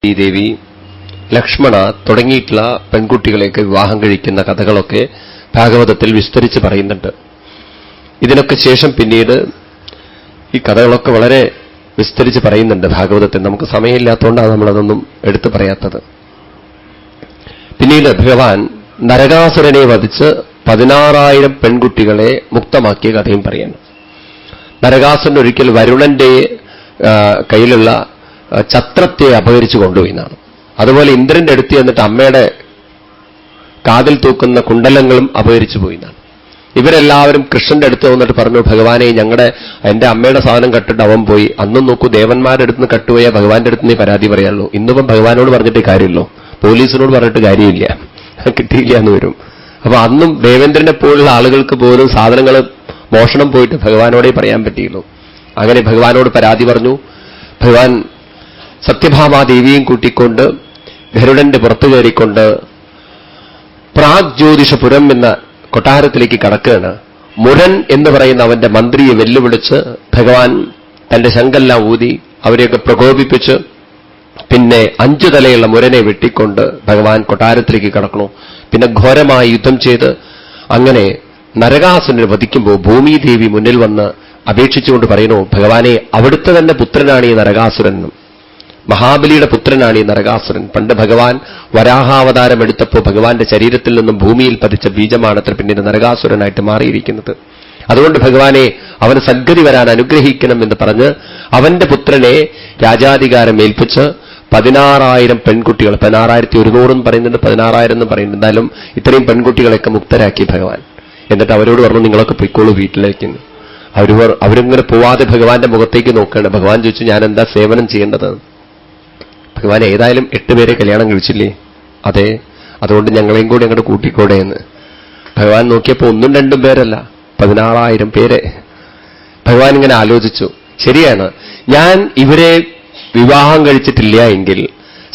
ഈ ദേവി, ലക്ഷ്മണ തുടങ്ങിയിട്ടുള്ള പെൺകുട്ടികളെയൊക്കെ വിവാഹം കഴിക്കുന്ന കഥകളൊക്കെ ഭാഗവതത്തിൽ വിസ്തരിച്ച് പറയുന്നുണ്ട്. ഇതിനൊക്കെ ശേഷം പിന്നീട് ഈ കഥകളൊക്കെ വളരെ വിസ്തരിച്ച് പറയുന്നുണ്ട് ഭാഗവതത്തിൽ. നമുക്ക് സമയമില്ലാത്തതുകൊണ്ടാണ് നമ്മളതൊന്നും എടുത്തു പറയാത്തത്. പിന്നീട് ഭഗവാൻ നരകാസുരനെ വധിച്ച് 16,000 പെൺകുട്ടികളെ മുക്തമാക്കിയ കഥയും പറയുന്നു. നരകാസുരൻ ഒരിക്കൽ വരുണന്റെ കയ്യിലുള്ള ഛത്രത്തെ അപഹരിച്ചു കൊണ്ടുപോയി എന്നാണ്. അതുപോലെ ഇന്ദ്രന്റെ അടുത്ത് എന്നിട്ട് അമ്മയുടെ കാതിൽ തൂക്കുന്ന കുണ്ടലങ്ങളും അപഹരിച്ചു പോയി എന്നാണ്. ഇവരെല്ലാവരും കൃഷ്ണന്റെ അടുത്ത് വന്നിട്ട് പറഞ്ഞു, ഭഗവാനെ എന്റെ അമ്മയുടെ സാധനം കട്ടിട്ട് അവൻ പോയി. അന്നും നോക്കൂ, ദേവന്മാരുടെ അടുത്ത് നിന്ന് കട്ടുപോയാൽ ഭഗവാന്റെ അടുത്ത് നീ പരാതി പറയാനുള്ളൂ. ഇന്നിപ്പം ഭഗവാനോട് പറഞ്ഞിട്ട് കാര്യമില്ലോ, പോലീസിനോട് പറഞ്ഞിട്ട് കാര്യമില്ല, കിട്ടിയില്ല എന്ന് വരും. അപ്പൊ അന്നും ദേവേന്ദ്രനെ പോലുള്ള ആളുകൾക്ക് പോലും സാധനങ്ങൾ മോഷണം പോയിട്ട് ഭഗവാനോടേ പറയാൻ പറ്റിയുള്ളൂ. അങ്ങനെ ഭഗവാനോട് പരാതി പറഞ്ഞു. ഭഗവാൻ സത്യഭാമാദേവിയും കൂട്ടിക്കൊണ്ട് ഗരുഡന്റെ പുറത്തു കയറിക്കൊണ്ട് പ്രാഗ്ജ്യോതിഷപുരം എന്ന കൊട്ടാരത്തിലേക്ക് കടക്കുകയാണ്. മുരൻ എന്ന് പറയുന്ന അവന്റെ മന്ത്രിയെ വെല്ലുവിളിച്ച് ഭഗവാൻ തന്റെ ശങ്കെല്ലാം ഊതി അവരെയൊക്കെ പ്രകോപിപ്പിച്ച് പിന്നെ 5 തലയുള്ള മുരനെ വെട്ടിക്കൊണ്ട് ഭഗവാൻ കൊട്ടാരത്തിലേക്ക് കടക്കണു. പിന്നെ ഘോരമായി യുദ്ധം ചെയ്ത് അങ്ങനെ നരകാസുരനെ വധിക്കുമ്പോൾ ഭൂമിദേവി മുന്നിൽ വന്ന് അപേക്ഷിച്ചുകൊണ്ട് പറയുന്നു, ഭഗവാനെ, അവിടുത്തെ തന്നെ പുത്രനാണ് ഈ നരകാസുരൻ, മഹാബലിയുടെ പുത്രനാണ് ഈ നരകാസുരൻ. പണ്ട് ഭഗവാൻ വരാഹാവതാരം എടുത്തപ്പോൾ ഭഗവാന്റെ ശരീരത്തിൽ നിന്നും ഭൂമിയിൽ പതിച്ച ബീജമാണത്ര പിന്നീട് നരകാസുരനായിട്ട് മാറിയിരിക്കുന്നത്. അതുകൊണ്ട് ഭഗവാനെ, അവന് സദ്ഗതി വരാൻ അനുഗ്രഹിക്കണം എന്ന് പറഞ്ഞ് അവന്റെ പുത്രനെ രാജാധികാരം ഏൽപ്പിച്ച് 16,000 പെൺകുട്ടികൾ, 16,100 എന്ന് പറയുന്നുണ്ട്, 16,000 എന്ന് പറയുന്നുണ്ട്, എന്നാലും ഇത്രയും പെൺകുട്ടികളെയൊക്കെ മുക്തരാക്കി ഭഗവാൻ. എന്നിട്ട് അവരോട് പറഞ്ഞു, നിങ്ങളൊക്കെ പൊയ്ക്കോളൂ വീട്ടിലേക്ക്. അവരിങ്ങനെ പോവാതെ ഭഗവാന്റെ മുഖത്തേക്ക് നോക്കുകയാണ്. ഭഗവാൻ ചോദിച്ചു, ഞാൻ എന്താ സേവനം ചെയ്യേണ്ടത്? ഭഗവാൻ, ഏതായാലും 8 പേരെ കല്യാണം കഴിച്ചില്ലേ? അതെ, അതുകൊണ്ട് ഞങ്ങളെയും കൂടി അങ്ങോട്ട് കൂട്ടിക്കോടെ എന്ന്. ഭഗവാൻ നോക്കിയപ്പോൾ 1ഉം 2ഉം പേരല്ല, 16,000 പേരെ. ഭഗവാൻ ഇങ്ങനെ ആലോചിച്ചു, ശരിയാണ്, ഞാൻ ഇവരെ വിവാഹം കഴിച്ചിട്ടില്ല എങ്കിൽ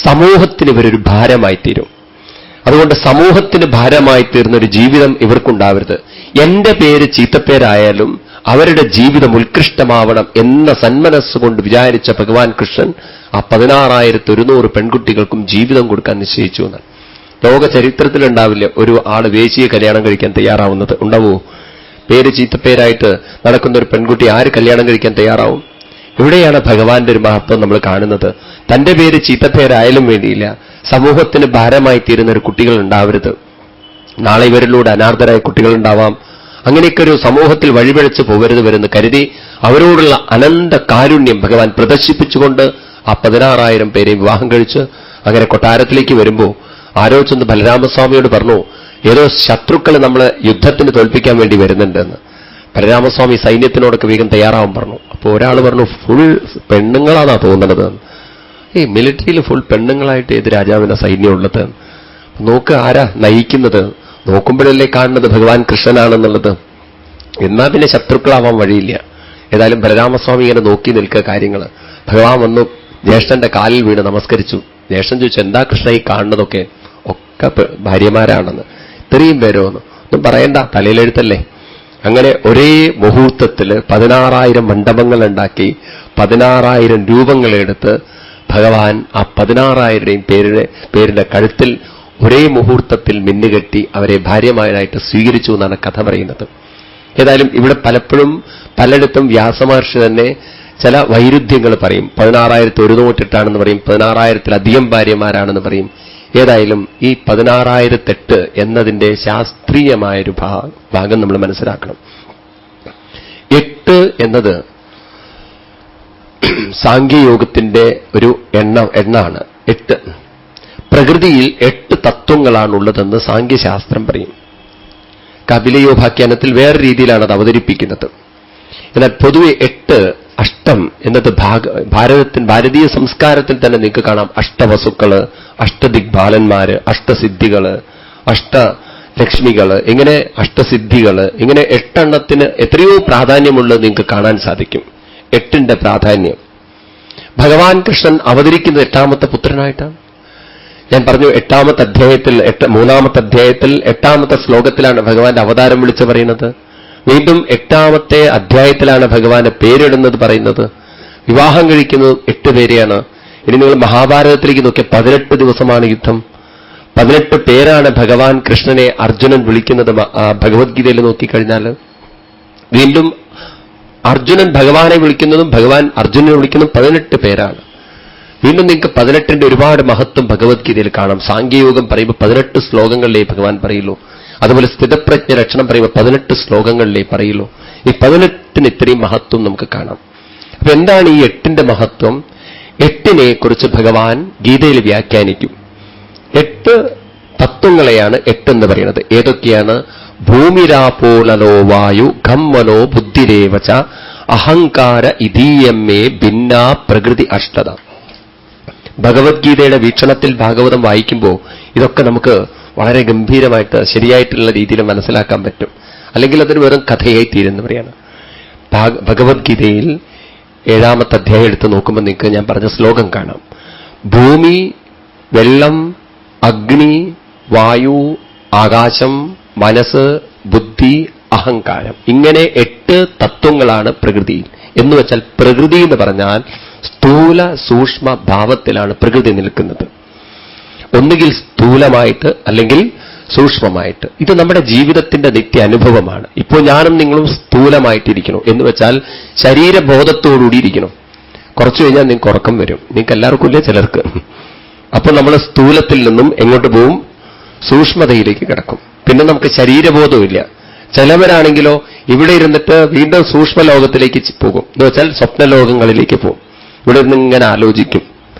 സമൂഹത്തിന് ഇവരൊരു ഭാരമായി തീരും. അതുകൊണ്ട് സമൂഹത്തിന് ഭാരമായി തീർന്നൊരു ജീവിതം ഇവർക്കുണ്ടാവരുത്. എന്റെ പേര് ചീത്തപ്പേരായാലും അവരുടെ ജീവിതം ഉത്കൃഷ്ടമാവണം എന്ന സന്മനസ്സുകൊണ്ട് വിചാരിച്ച ഭഗവാൻ കൃഷ്ണൻ ആ 16,100 പെൺകുട്ടികൾക്കും ജീവിതം കൊടുക്കാൻ നിശ്ചയിച്ചു എന്നാണ്. ലോക ചരിത്രത്തിലുണ്ടാവില്ല ഒരു ആള് വേശ്യയെ കല്യാണം കഴിക്കാൻ തയ്യാറാവുന്നത്. ഉണ്ടാവോ? പേര് ചീത്തപ്പേരായിട്ട് നടക്കുന്ന ഒരു പെൺകുട്ടി ആര് കല്യാണം കഴിക്കാൻ തയ്യാറാവും? ഇവിടെയാണ് ഭഗവാന്റെ ഒരു മഹത്വം നമ്മൾ കാണുന്നത്. തന്റെ പേര് ചീത്തപ്പേരായാലും വേണ്ടിയില്ല, സമൂഹത്തിന് ഭാരമായി തീരുന്ന ഒരു കുട്ടികൾ ഉണ്ടാവരുത്. നാളെ ഇവരിലൂടെ അനാഥരായ കുട്ടികളുണ്ടാവാം. അങ്ങനെയൊക്കെ ഒരു സമൂഹത്തിൽ വഴിപിഴച്ച് പോകരുത് വരുന്ന കരുതി അവരോടുള്ള അനന്ത കാരുണ്യം ഭഗവാൻ പ്രദർശിപ്പിച്ചുകൊണ്ട് ആ 16,000 പേരെ വിവാഹം കഴിച്ച് അങ്ങനെ കൊട്ടാരത്തിലേക്ക് വരുമ്പോൾ ആരോ ചെന്ന് ബലരാമസ്വാമിയോട് പറഞ്ഞു, ഏതോ ശത്രുക്കൾ നമ്മളെ യുദ്ധത്തിന് തോൽപ്പിക്കാൻ വേണ്ടി വരുന്നുണ്ടെന്ന്. ബലരാമസ്വാമി സൈന്യത്തിനോടൊക്കെ വേഗം തയ്യാറാവാൻ പറഞ്ഞു. അപ്പോൾ ഒരാൾ പറഞ്ഞു, ഫുൾ പെണ്ണുങ്ങളാണാ തോന്നുന്നത്. ഈ മിലിറ്ററിയിൽ ഫുൾ പെണ്ണുങ്ങളായിട്ട് ഏത് രാജാവിന്റെ സൈന്യമുള്ളത്? നോക്ക്, ആരാ നയിക്കുന്നത്? നോക്കുമ്പോഴല്ലേ കാണുന്നത് ഭഗവാൻ കൃഷ്ണനാണെന്നുള്ളത്. എന്നാ പിന്നെ ശത്രുക്കളാവാൻ വഴിയില്ല. ഏതായാലും ബലരാമസ്വാമി ഇങ്ങനെ നോക്കി നിൽക്കുക കാര്യങ്ങൾ. ഭഗവാൻ വന്നു ജ്യേഷ്ഠന്റെ കാലിൽ വീണ് നമസ്കരിച്ചു. ജ്യേഷ്ഠൻ ചോദിച്ചു, എന്താ കൃഷ്ണ ഈ കാണുന്നതൊക്കെ? ഒക്കെ ഭാര്യമാരാണെന്ന്. ഇത്രയും പേരോ? ഒന്നും പറയണ്ട, തലയിലെഴുത്തല്ലേ. അങ്ങനെ ഒരേ മുഹൂർത്തത്തിൽ 16,000 മണ്ഡപങ്ങൾ ഉണ്ടാക്കി 16,000 രൂപങ്ങളെടുത്ത് ഭഗവാൻ ആ 16,000 പേരുടെ കഴുത്തിൽ ഒരേ മുഹൂർത്തത്തിൽ മിന്നുകെട്ടി അവരെ ഭാര്യമാരായിട്ട് സ്വീകരിച്ചു എന്നാണ് കഥ പറയുന്നത്. ഏതായാലും ഇവിടെ പലയിടത്തും വ്യാസമഹർഷി തന്നെ ചില വൈരുദ്ധ്യങ്ങൾ പറയും. 16,108 പറയും, 16,000-ലധികം ഭാര്യമാരാണെന്ന് പറയും. ഏതായാലും ഈ 16,008 എന്നതിന്റെ ശാസ്ത്രീയമായൊരു ഭാഗം നമ്മൾ മനസ്സിലാക്കണം. 8 എന്നത് സാംഖ്യയോഗത്തിന്റെ ഒരു എണ്ണാണ്. 8 പ്രകൃതിയിൽ 8 തത്വങ്ങളാണുള്ളതെന്ന് സാംഖ്യശാസ്ത്രം പറയും. കപിലയോപാഖ്യാനത്തിൽ വേറെ രീതിയിലാണ് അത് അവതരിപ്പിക്കുന്നത്. എന്നാൽ പൊതുവെ 8 അഷ്ടം എന്നത് ഭാരതീയ സംസ്കാരത്തിൽ തന്നെ നിങ്ങൾക്ക് കാണാം. അഷ്ടവസുക്കള്, അഷ്ടദിഗ്ബാലന്മാര്, അഷ്ടസിദ്ധികള്, അഷ്ടലക്ഷ്മികള്, ഇങ്ങനെ അഷ്ടസിദ്ധികള്, ഇങ്ങനെ 8 എണ്ണത്തിന് എത്രയോ പ്രാധാന്യമുള്ളത് നിങ്ങൾക്ക് കാണാൻ സാധിക്കും. 8ന്റെ പ്രാധാന്യം. ഭഗവാൻ കൃഷ്ണൻ അവതരിക്കുന്നത് 8ാമത്തെ പുത്രനായിട്ടാണ്. ഞാൻ പറഞ്ഞു 8ാമത്തെ അധ്യായത്തിൽ 3ാമത്തെ അധ്യായത്തിൽ 8ാമത്തെ ശ്ലോകത്തിലാണ് ഭഗവാന്റെ അവതാരം വിളിച്ചു പറയുന്നത്. വീണ്ടും 8ാമത്തെ അധ്യായത്തിലാണ് ഭഗവാന്റെ പേരിടുന്നത് പറയുന്നത്. വിവാഹം കഴിക്കുന്നത് 8 പേരെയാണ്. ഇനി നിങ്ങൾ മഹാഭാരതത്തിലേക്ക് നോക്കിയ 18 ദിവസമാണ് യുദ്ധം. 18 പേരാണ് ഭഗവാൻ കൃഷ്ണനെ അർജുനൻ വിളിക്കുന്നത്. ഭഗവത്ഗീതയിൽ നോക്കിക്കഴിഞ്ഞാൽ വീണ്ടും അർജുനൻ ഭഗവാനെ വിളിക്കുന്നതും ഭഗവാൻ അർജുനനെ വിളിക്കുന്നതും 18 പേരാണ്. വീണ്ടും നിങ്ങൾക്ക് 18ന്റെ ഒരുപാട് മഹത്വം ഭഗവത്ഗീതയിൽ കാണാം. സാങ്കേയോഗം പറയുമ്പോൾ 18 ശ്ലോകങ്ങളിലേ ഭഗവാൻ പറയുള്ളൂ. അതുപോലെ സ്ഥിതപ്രജ്ഞ രക്ഷണം പറയുമ്പോൾ 18 ശ്ലോകങ്ങളിലേ പറയുള്ളൂ. ഈ 18ന് ഇത്രയും മഹത്വം നമുക്ക് കാണാം. അപ്പൊ എന്താണ് ഈ 8ന്റെ മഹത്വം? 8നെ കുറിച്ച് ഭഗവാൻ ഗീതയിൽ വ്യാഖ്യാനിക്കും. 8 തത്വങ്ങളെയാണ് 8 എന്ന് പറയുന്നത്. ഏതൊക്കെയാണ്? ഭൂമിരാപോനലോ വായു ഖം മനോ ബുദ്ധിരേവച അഹങ്കാര ഇതീയമ്മേ ഭിന്നാ പ്രകൃതി അഷ്ടത. ഭഗവത്ഗീതയുടെ വീക്ഷണത്തിൽ ഭാഗവതം വായിക്കുമ്പോൾ ഇതൊക്കെ നമുക്ക് വളരെ ഗംഭീരമായിട്ട് ശരിയായിട്ടുള്ള രീതിയിൽ മനസ്സിലാക്കാൻ പറ്റും. അല്ലെങ്കിൽ അതൊരു വെറും കഥയായി തീരുന്ന പറയാണ്. ഭഗവത്ഗീതയിൽ 7ാമത്തെ അധ്യായം എടുത്ത് നോക്കുമ്പോൾ നിങ്ങൾക്ക് ഞാൻ പറഞ്ഞ ശ്ലോകം കാണാം. ഭൂമി, വെള്ളം, അഗ്നി, വായു, ആകാശം, മനസ്സ്, ബുദ്ധി, അഹങ്കാരം, ഇങ്ങനെ 8 തത്വങ്ങളാണ് പ്രകൃതിയിൽ. എന്ന് വെച്ചാൽ പ്രകൃതി എന്ന് പറഞ്ഞാൽ സ്ഥൂല സൂക്ഷ്മ ഭാവത്തിലാണ് പ്രകൃതി നിൽക്കുന്നത്. ഒന്നുകിൽ സ്ഥൂലമായിട്ട് അല്ലെങ്കിൽ സൂക്ഷ്മമായിട്ട്. ഇത് നമ്മുടെ ജീവിതത്തിന്റെ നിത്യ അനുഭവമാണ്. ഇപ്പോൾ ഞാനും നിങ്ങളും സ്ഥൂലമായിട്ടിരിക്കണം എന്ന് വെച്ചാൽ ശരീരബോധത്തോടുകൂടി ഇരിക്കണം. കുറച്ചു കഴിഞ്ഞാൽ നിങ്ങൾക്ക് ഉറക്കം വരും. നിങ്ങൾക്ക് എല്ലാവർക്കും ഇല്ലേ? ചിലർക്ക്. അപ്പോൾ നമ്മൾ സ്ഥൂലത്തിൽ നിന്നും എങ്ങോട്ട് പോവും? സൂക്ഷ്മതയിലേക്ക് കിടക്കും. പിന്നെ നമുക്ക് ശരീരബോധമില്ല. ചിലവരാണെങ്കിലോ ഇവിടെ ഇരുന്നിട്ട് വീണ്ടും സൂക്ഷ്മലോകത്തിലേക്ക് പോകും. എന്ന് വെച്ചാൽ സ്വപ്നലോകങ്ങളിലേക്ക് പോകും. ഇവിടെ ഇരുന്ന് ഇങ്ങനെ ആലോചിക്കും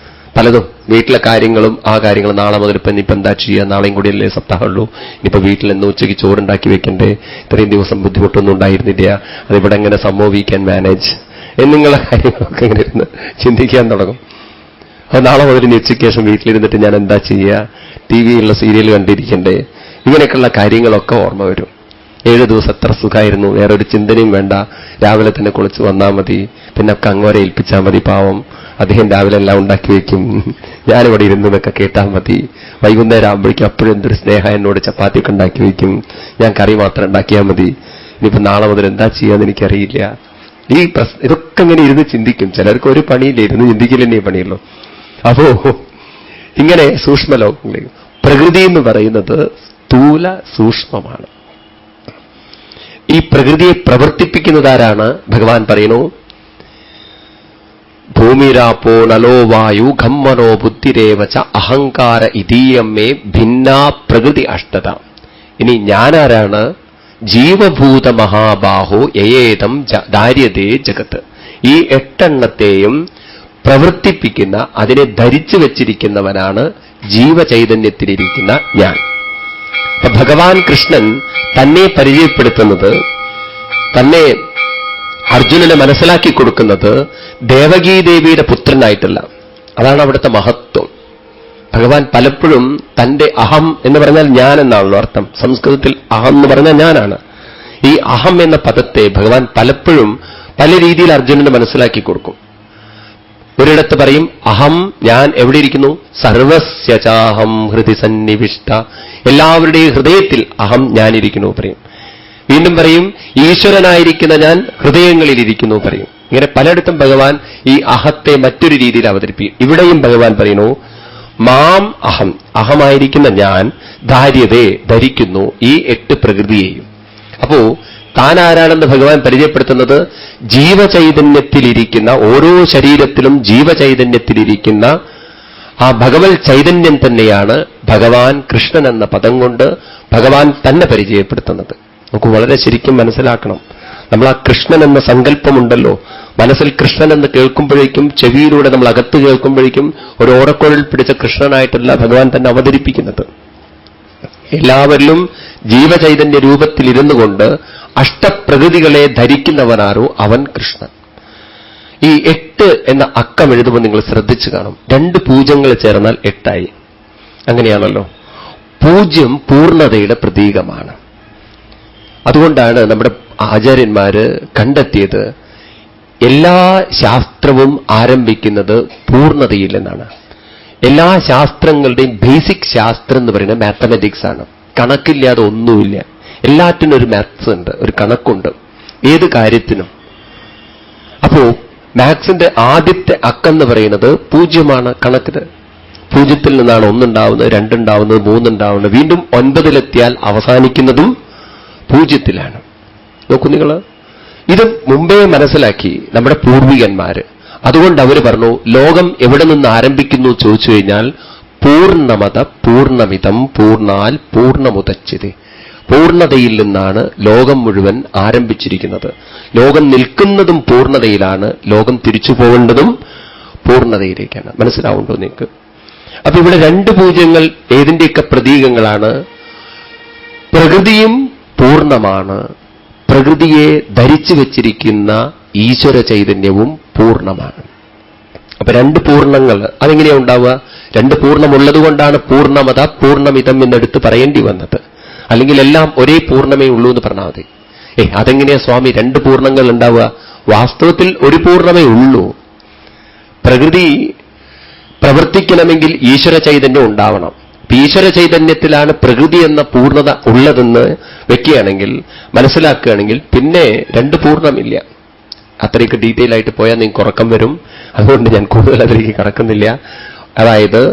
പലതും, വീട്ടിലെ കാര്യങ്ങളും ആ കാര്യങ്ങളും. നാളെ മുതൽ ഇനിയിപ്പോൾ എന്താ ചെയ്യുക? നാളെയും കൂടിയല്ലേ സപ്താഹമുള്ളൂ. ഇനിയിപ്പോൾ വീട്ടിൽ നിന്ന് ഉച്ചയ്ക്ക് ചോറുണ്ടാക്കി വെക്കണ്ടേ? ഇത്രയും ദിവസം ബുദ്ധിമുട്ടൊന്നും ഉണ്ടായിരുന്നില്ല. അതിവിടെ എങ്ങനെ വി ക്യാൻ മാനേജ് എന്നിങ്ങനെയുള്ള കാര്യങ്ങളൊക്കെ ഇങ്ങനെ ഇരുന്ന് ചിന്തിക്കാൻ തുടങ്ങും. അപ്പോൾ നാളെ മുതൽ ഇനി ഉച്ചയ്ക്ക് ശേഷം വീട്ടിലിരുന്നിട്ട് ഞാൻ എന്താ ചെയ്യുക? ടിവിയിലുള്ള സീരിയൽ കണ്ടിരിക്കണ്ടേ? ഇങ്ങനെയൊക്കെയുള്ള കാര്യങ്ങളൊക്കെ ഓർമ്മ വരും. 7 ദിവസം എത്ര സുഖമായിരുന്നു, വേറെ ഒരു ചിന്തനയും വേണ്ട. രാവിലെ തന്നെ കുളിച്ച് വന്നാൽ മതി, പിന്നെ ഒക്കെ അങ്ങോരെ ഏൽപ്പിച്ചാൽ മതി. പാവം അദ്ദേഹം രാവിലെ എല്ലാം ഉണ്ടാക്കി വയ്ക്കും, ഞാനിവിടെ ഇരുന്നതൊക്കെ കേട്ടാൽ മതി. വൈകുന്നേരം ആകുമ്പോഴേക്കും അപ്പോഴും എന്തൊരു സ്നേഹം, എന്നോട് ചപ്പാത്തിയൊക്കെ ഉണ്ടാക്കി വയ്ക്കും, ഞാൻ കറി മാത്രം ഉണ്ടാക്കിയാൽ മതി. ഇനിയിപ്പോൾ നാളെ മുതൽ എന്താ ചെയ്യാന്ന് എനിക്കറിയില്ല. ഇതൊക്കെ ഇങ്ങനെ ഇരുന്ന് ചിന്തിക്കും. ചിലർക്ക് ഒരു പണിയില്ല, ഇരുന്ന് ചിന്തിക്കില്ലെന്നേ പണിയുള്ളൂ. അപ്പോ ഇങ്ങനെ സൂക്ഷ്മലോകങ്ങളിൽ പ്രകൃതി എന്ന് പറയുന്നത് സ്ഥൂല സൂക്ഷ്മമാണ്. ഈ പ്രകൃതിയെ പ്രവർത്തിപ്പിക്കുന്നതാരാണ്? ഭഗവാൻ പറയുന്നു, ഭൂമിരാപോ നലോ വായു ഖം മനോ ബുദ്ധിരേവച അഹങ്കാര ഇതീയമ്മേ ഭിന്നാ പ്രകൃതി അഷ്ടത. ഇനി ഞാനാരാണ്? ജീവഭൂത മഹാബാഹോ യയേതം ദാര്യതേ ജഗത്ത്. ഈ 8 പ്രവർത്തിപ്പിക്കുന്ന, അതിനെ ധരിച്ചു വച്ചിരിക്കുന്നവനാണ് ജീവചൈതന്യത്തിലിരിക്കുന്ന ഞാൻ. അപ്പൊ ഭഗവാൻ കൃഷ്ണൻ തന്നെ പരിചയപ്പെടുത്തുന്നത്, തന്നെ അർജുനനെ മനസ്സിലാക്കി കൊടുക്കുന്നത് ദേവകീദേവിയുടെ പുത്രനായിട്ടല്ല. അതാണ് അവിടുത്തെ മഹത്വം. ഭഗവാൻ പലപ്പോഴും തന്റെ അഹം എന്ന് പറഞ്ഞാൽ ഞാൻ എന്നാണല്ലോ അർത്ഥം. സംസ്കൃതത്തിൽ അഹം എന്ന് പറഞ്ഞാൽ ഞാനാണ്. ഈ അഹം എന്ന പദത്തെ ഭഗവാൻ പലപ്പോഴും പല രീതിയിൽ അർജുനന് മനസ്സിലാക്കി കൊടുക്കും. ഒരിടത്ത് പറയും അഹം, ഞാൻ എവിടെ ഇരിക്കുന്നു? സർവസ്യചാഹം ഹൃദി സന്നിവിഷ്ട, എല്ലാവരുടെയും ഹൃദയത്തിൽ അഹം ഞാനിരിക്കുന്നു പറയും. വീണ്ടും പറയും ഈശ്വരനായിരിക്കുന്ന ഞാൻ ഹൃദയങ്ങളിലിരിക്കുന്നു പറയും. ഇങ്ങനെ പലയിടത്തും ഭഗവാൻ ഈ അഹത്തെ മറ്റൊരു രീതിയിൽ അവതരിപ്പിക്കും. ഇവിടെയും ഭഗവാൻ പറയുന്നു മാം അഹം, അഹമായിരിക്കുന്ന ഞാൻ ധാര്യതേ, ധരിക്കുന്നു ഈ 8 പ്രകൃതിയെയും. അപ്പോ താൻ ആരാണെന്ന് ഭഗവാൻ പരിചയപ്പെടുത്തുന്നത് ജീവചൈതന്യത്തിലിരിക്കുന്ന, ഓരോ ശരീരത്തിലും ജീവചൈതന്യത്തിലിരിക്കുന്ന ആ ഭഗവത് ചൈതന്യം തന്നെയാണ് ഭഗവാൻ കൃഷ്ണൻ എന്ന പദം കൊണ്ട് ഭഗവാൻ തന്നെ പരിചയപ്പെടുത്തുന്നത്. നമുക്ക് വളരെ ശരിക്കും മനസ്സിലാക്കണം. നമ്മൾ ആ കൃഷ്ണൻ എന്ന സങ്കല്പമുണ്ടല്ലോ, മനസ്സിൽ കൃഷ്ണൻ എന്ന് കേൾക്കുമ്പോഴേക്കും, ചെവിയിലൂടെ നമ്മൾ അകത്ത് കേൾക്കുമ്പോഴേക്കും ഒരു ഓടക്കുഴൽ പിടിച്ച കൃഷ്ണനായിട്ടല്ല ഭഗവാൻ തന്നെ അവതരിപ്പിക്കുന്നത്. എല്ലാവരിലും ജീവചൈതന്യ രൂപത്തിലിരുന്നു കൊണ്ട് അഷ്ടപ്രകൃതികളെ ധരിക്കുന്നവനാരോ അവൻ കൃഷ്ണൻ. ഈ 8 എന്ന അക്കം എഴുതുമ്പോൾ നിങ്ങൾ ശ്രദ്ധിച്ചു കാണും. 2 പൂജ്യങ്ങൾ ചേർന്നാൽ 8 അങ്ങനെയാണല്ലോ. 0 പൂർണ്ണതയുടെ പ്രതീകമാണ്. അതുകൊണ്ടാണ് നമ്മുടെ ആചാര്യന്മാര് കണ്ടെത്തിയത് എല്ലാ ശാസ്ത്രവും ആരംഭിക്കുന്നത് പൂർണ്ണതയിൽ നിന്നാണ്. എല്ലാ ശാസ്ത്രങ്ങളുടെയും ബേസിക് ശാസ്ത്രം എന്ന് പറയുന്നത് മാത്തമാറ്റിക്സ് ആണ്. കണക്കില്ലാതെ ഒന്നുമില്ല. എല്ലാറ്റിനും ഒരു മാത്സ് ഉണ്ട്, ഒരു കണക്കുണ്ട്, ഏത് കാര്യത്തിനും. അപ്പോ മാത്സിന്റെ ആദ്യത്തെ അക്കെന്ന് പറയുന്നത് 0 കണക്കിന്. 0 നിന്നാണ് 1 ഉണ്ടാവുന്നത്, 2 ഉണ്ടാവുന്നത്, 3 ഉണ്ടാവുന്നത്, വീണ്ടും 9 അവസാനിക്കുന്നതും 0. നോക്കൂ നിങ്ങൾ, ഇത് മുമ്പേ മനസ്സിലാക്കി നമ്മുടെ പൂർവികന്മാര്. അതുകൊണ്ട് അവർ പറഞ്ഞു, ലോകം എവിടെ നിന്ന് ആരംഭിക്കുന്നു ചോദിച്ചു കഴിഞ്ഞാൽ പൂർണ്ണമത പൂർണ്ണമിതം പൂർണ്ണാൽ പൂർണ്ണമുദച്ഛിതേ. പൂർണ്ണതയിൽ നിന്നാണ് ലോകം മുഴുവൻ ആരംഭിച്ചിരിക്കുന്നത്. ലോകം നിൽക്കുന്നതും പൂർണ്ണതയിലാണ്, ലോകം തിരിച്ചു പോകേണ്ടതും പൂർണ്ണതയിലേക്കാണ്. മനസ്സിലാവുണ്ടോ നിങ്ങൾക്ക്? അപ്പൊ ഇവിടെ 2 പൂജ്യങ്ങൾ ഏതിന്റെയൊക്കെ പ്രതീകങ്ങളാണ്? പ്രകൃതിയും പൂർണ്ണമാണ്, പ്രകൃതിയെ ധരിച്ചു വച്ചിരിക്കുന്ന ഈശ്വര ചൈതന്യവും പൂർണ്ണമാണ്. അപ്പൊ 2 പൂർണ്ണങ്ങൾ അതെങ്ങനെയാ ഉണ്ടാവുക? 2 പൂർണ്ണമുള്ളതുകൊണ്ടാണ് പൂർണ്ണമത പൂർണ്ണമിതം എന്നെടുത്ത് പറയേണ്ടി വന്നത്. അല്ലെങ്കിൽ എല്ലാം ഒരേ പൂർണ്ണമേ ഉള്ളൂ എന്ന് പറഞ്ഞാൽ മതി. അതെങ്ങനെയാ സ്വാമി 2 പൂർണ്ണങ്ങൾ ഉണ്ടാവുക? വാസ്തവത്തിൽ ഒരു പൂർണ്ണമേ ഉള്ളൂ. പ്രകൃതി പ്രവർത്തിക്കണമെങ്കിൽ ഈശ്വര ചൈതന്യം ഉണ്ടാവണം. ഈശ്വര ചൈതന്യത്തിലാണ് പ്രകൃതി എന്ന പൂർണ്ണത ഉള്ളതെന്ന് വെക്കുകയാണെങ്കിൽ, മനസ്സിലാക്കുകയാണെങ്കിൽ പിന്നെ 2 പൂർണ്ണമില്ല. അത്രയ്ക്ക് ഡീറ്റെയിൽ ആയിട്ട് പോയാൽ നിങ്ങൾക്ക് ഉറക്കം വരും. അതുകൊണ്ട് ഞാൻ കൂടുതൽ അതിലേക്ക് കടക്കുന്നില്ല. അതായത്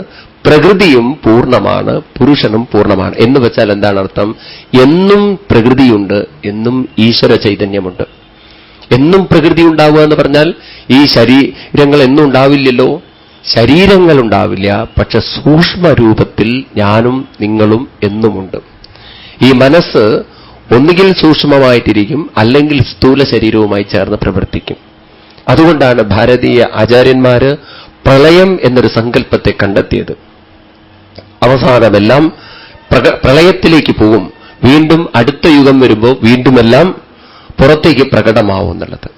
പ്രകൃതിയും പൂർണ്ണമാണ്, പുരുഷനും പൂർണ്ണമാണ് എന്ന് വെച്ചാൽ എന്താണ് അർത്ഥം? എന്നും പ്രകൃതിയുണ്ട്, എന്നും ഈശ്വര ചൈതന്യമുണ്ട്. എന്നും പ്രകൃതി ഉണ്ടാവുക എന്ന് പറഞ്ഞാൽ ഈ ശരീരങ്ങൾ എന്നും ഉണ്ടാവില്ലല്ലോ. ശരീരങ്ങൾ ഉണ്ടാവില്ല, പക്ഷെ സൂക്ഷ്മരൂപത്തിൽ ഞാനും നിങ്ങളും എന്നുമുണ്ട്. ഈ മനസ്സ് ഒന്നുകിൽ സൂക്ഷ്മമായിട്ടിരിക്കും, അല്ലെങ്കിൽ സ്ഥൂല ശരീരവുമായി ചേർന്ന് പ്രവർത്തിക്കും. അതുകൊണ്ടാണ് ഭാരതീയ ആചാര്യന്മാര് പ്രളയം എന്നൊരു സങ്കല്പത്തെ കണ്ടെത്തിയത്. അവസാനമെല്ലാം പ്രളയത്തിലേക്ക് പോകും, വീണ്ടും അടുത്ത യുഗം വരുമ്പോൾ വീണ്ടുമെല്ലാം പുറത്തേക്ക് പ്രകടമാവും എന്നുള്ളത്.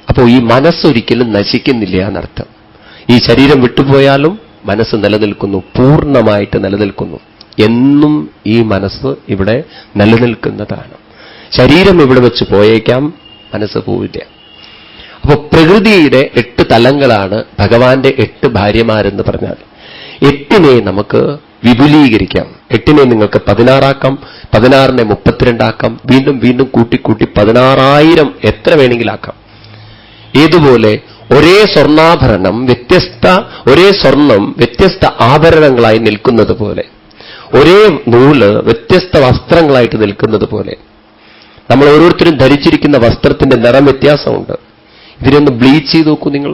അപ്പോൾ ഈ മനസ്സൊരിക്കലും നശിക്കുന്നില്ല എന്നർത്ഥം. ഈ ശരീരം വിട്ടുപോയാലും മനസ്സ് നിലനിൽക്കുന്നു, പൂർണ്ണമായിട്ട് നിലനിൽക്കുന്നു. എന്നും ഈ മനസ്സ് ഇവിടെ നിലനിൽക്കുന്നതാണ്. ശരീരം ഇവിടെ വെച്ച് പോയേക്കാം, മനസ്സ് പോവില്ല. അപ്പൊ പ്രകൃതിയുടെ 8 തലങ്ങളാണ് ഭഗവാന്റെ 8 ഭാര്യമാരെന്ന് പറഞ്ഞാൽ. 8നെ നമുക്ക് വിപുലീകരിക്കാം. 8നെ നിങ്ങൾക്ക് 16 ആക്കാം, 16നെ 32 ആക്കാം, വീണ്ടും വീണ്ടും കൂട്ടിക്കൂട്ടി 16,000 എത്ര വേണമെങ്കിലും ആക്കാം. ഏതുപോലെ ഒരേ സ്വർണ്ണാഭരണം ഒരേ സ്വർണം വ്യത്യസ്ത ആഭരണങ്ങളായി നിൽക്കുന്നത് പോലെ, ഒരേ നൂല് വ്യത്യസ്ത വസ്ത്രങ്ങളായിട്ട് നിൽക്കുന്നത് പോലെ, നമ്മൾ ഓരോരുത്തരും ധരിച്ചിരിക്കുന്ന വസ്ത്രത്തിന്റെ നിറം വ്യത്യാസമുണ്ട്. ഇതിനൊന്ന് ബ്ലീച്ച് ചെയ്ത് നോക്കൂ നിങ്ങൾ.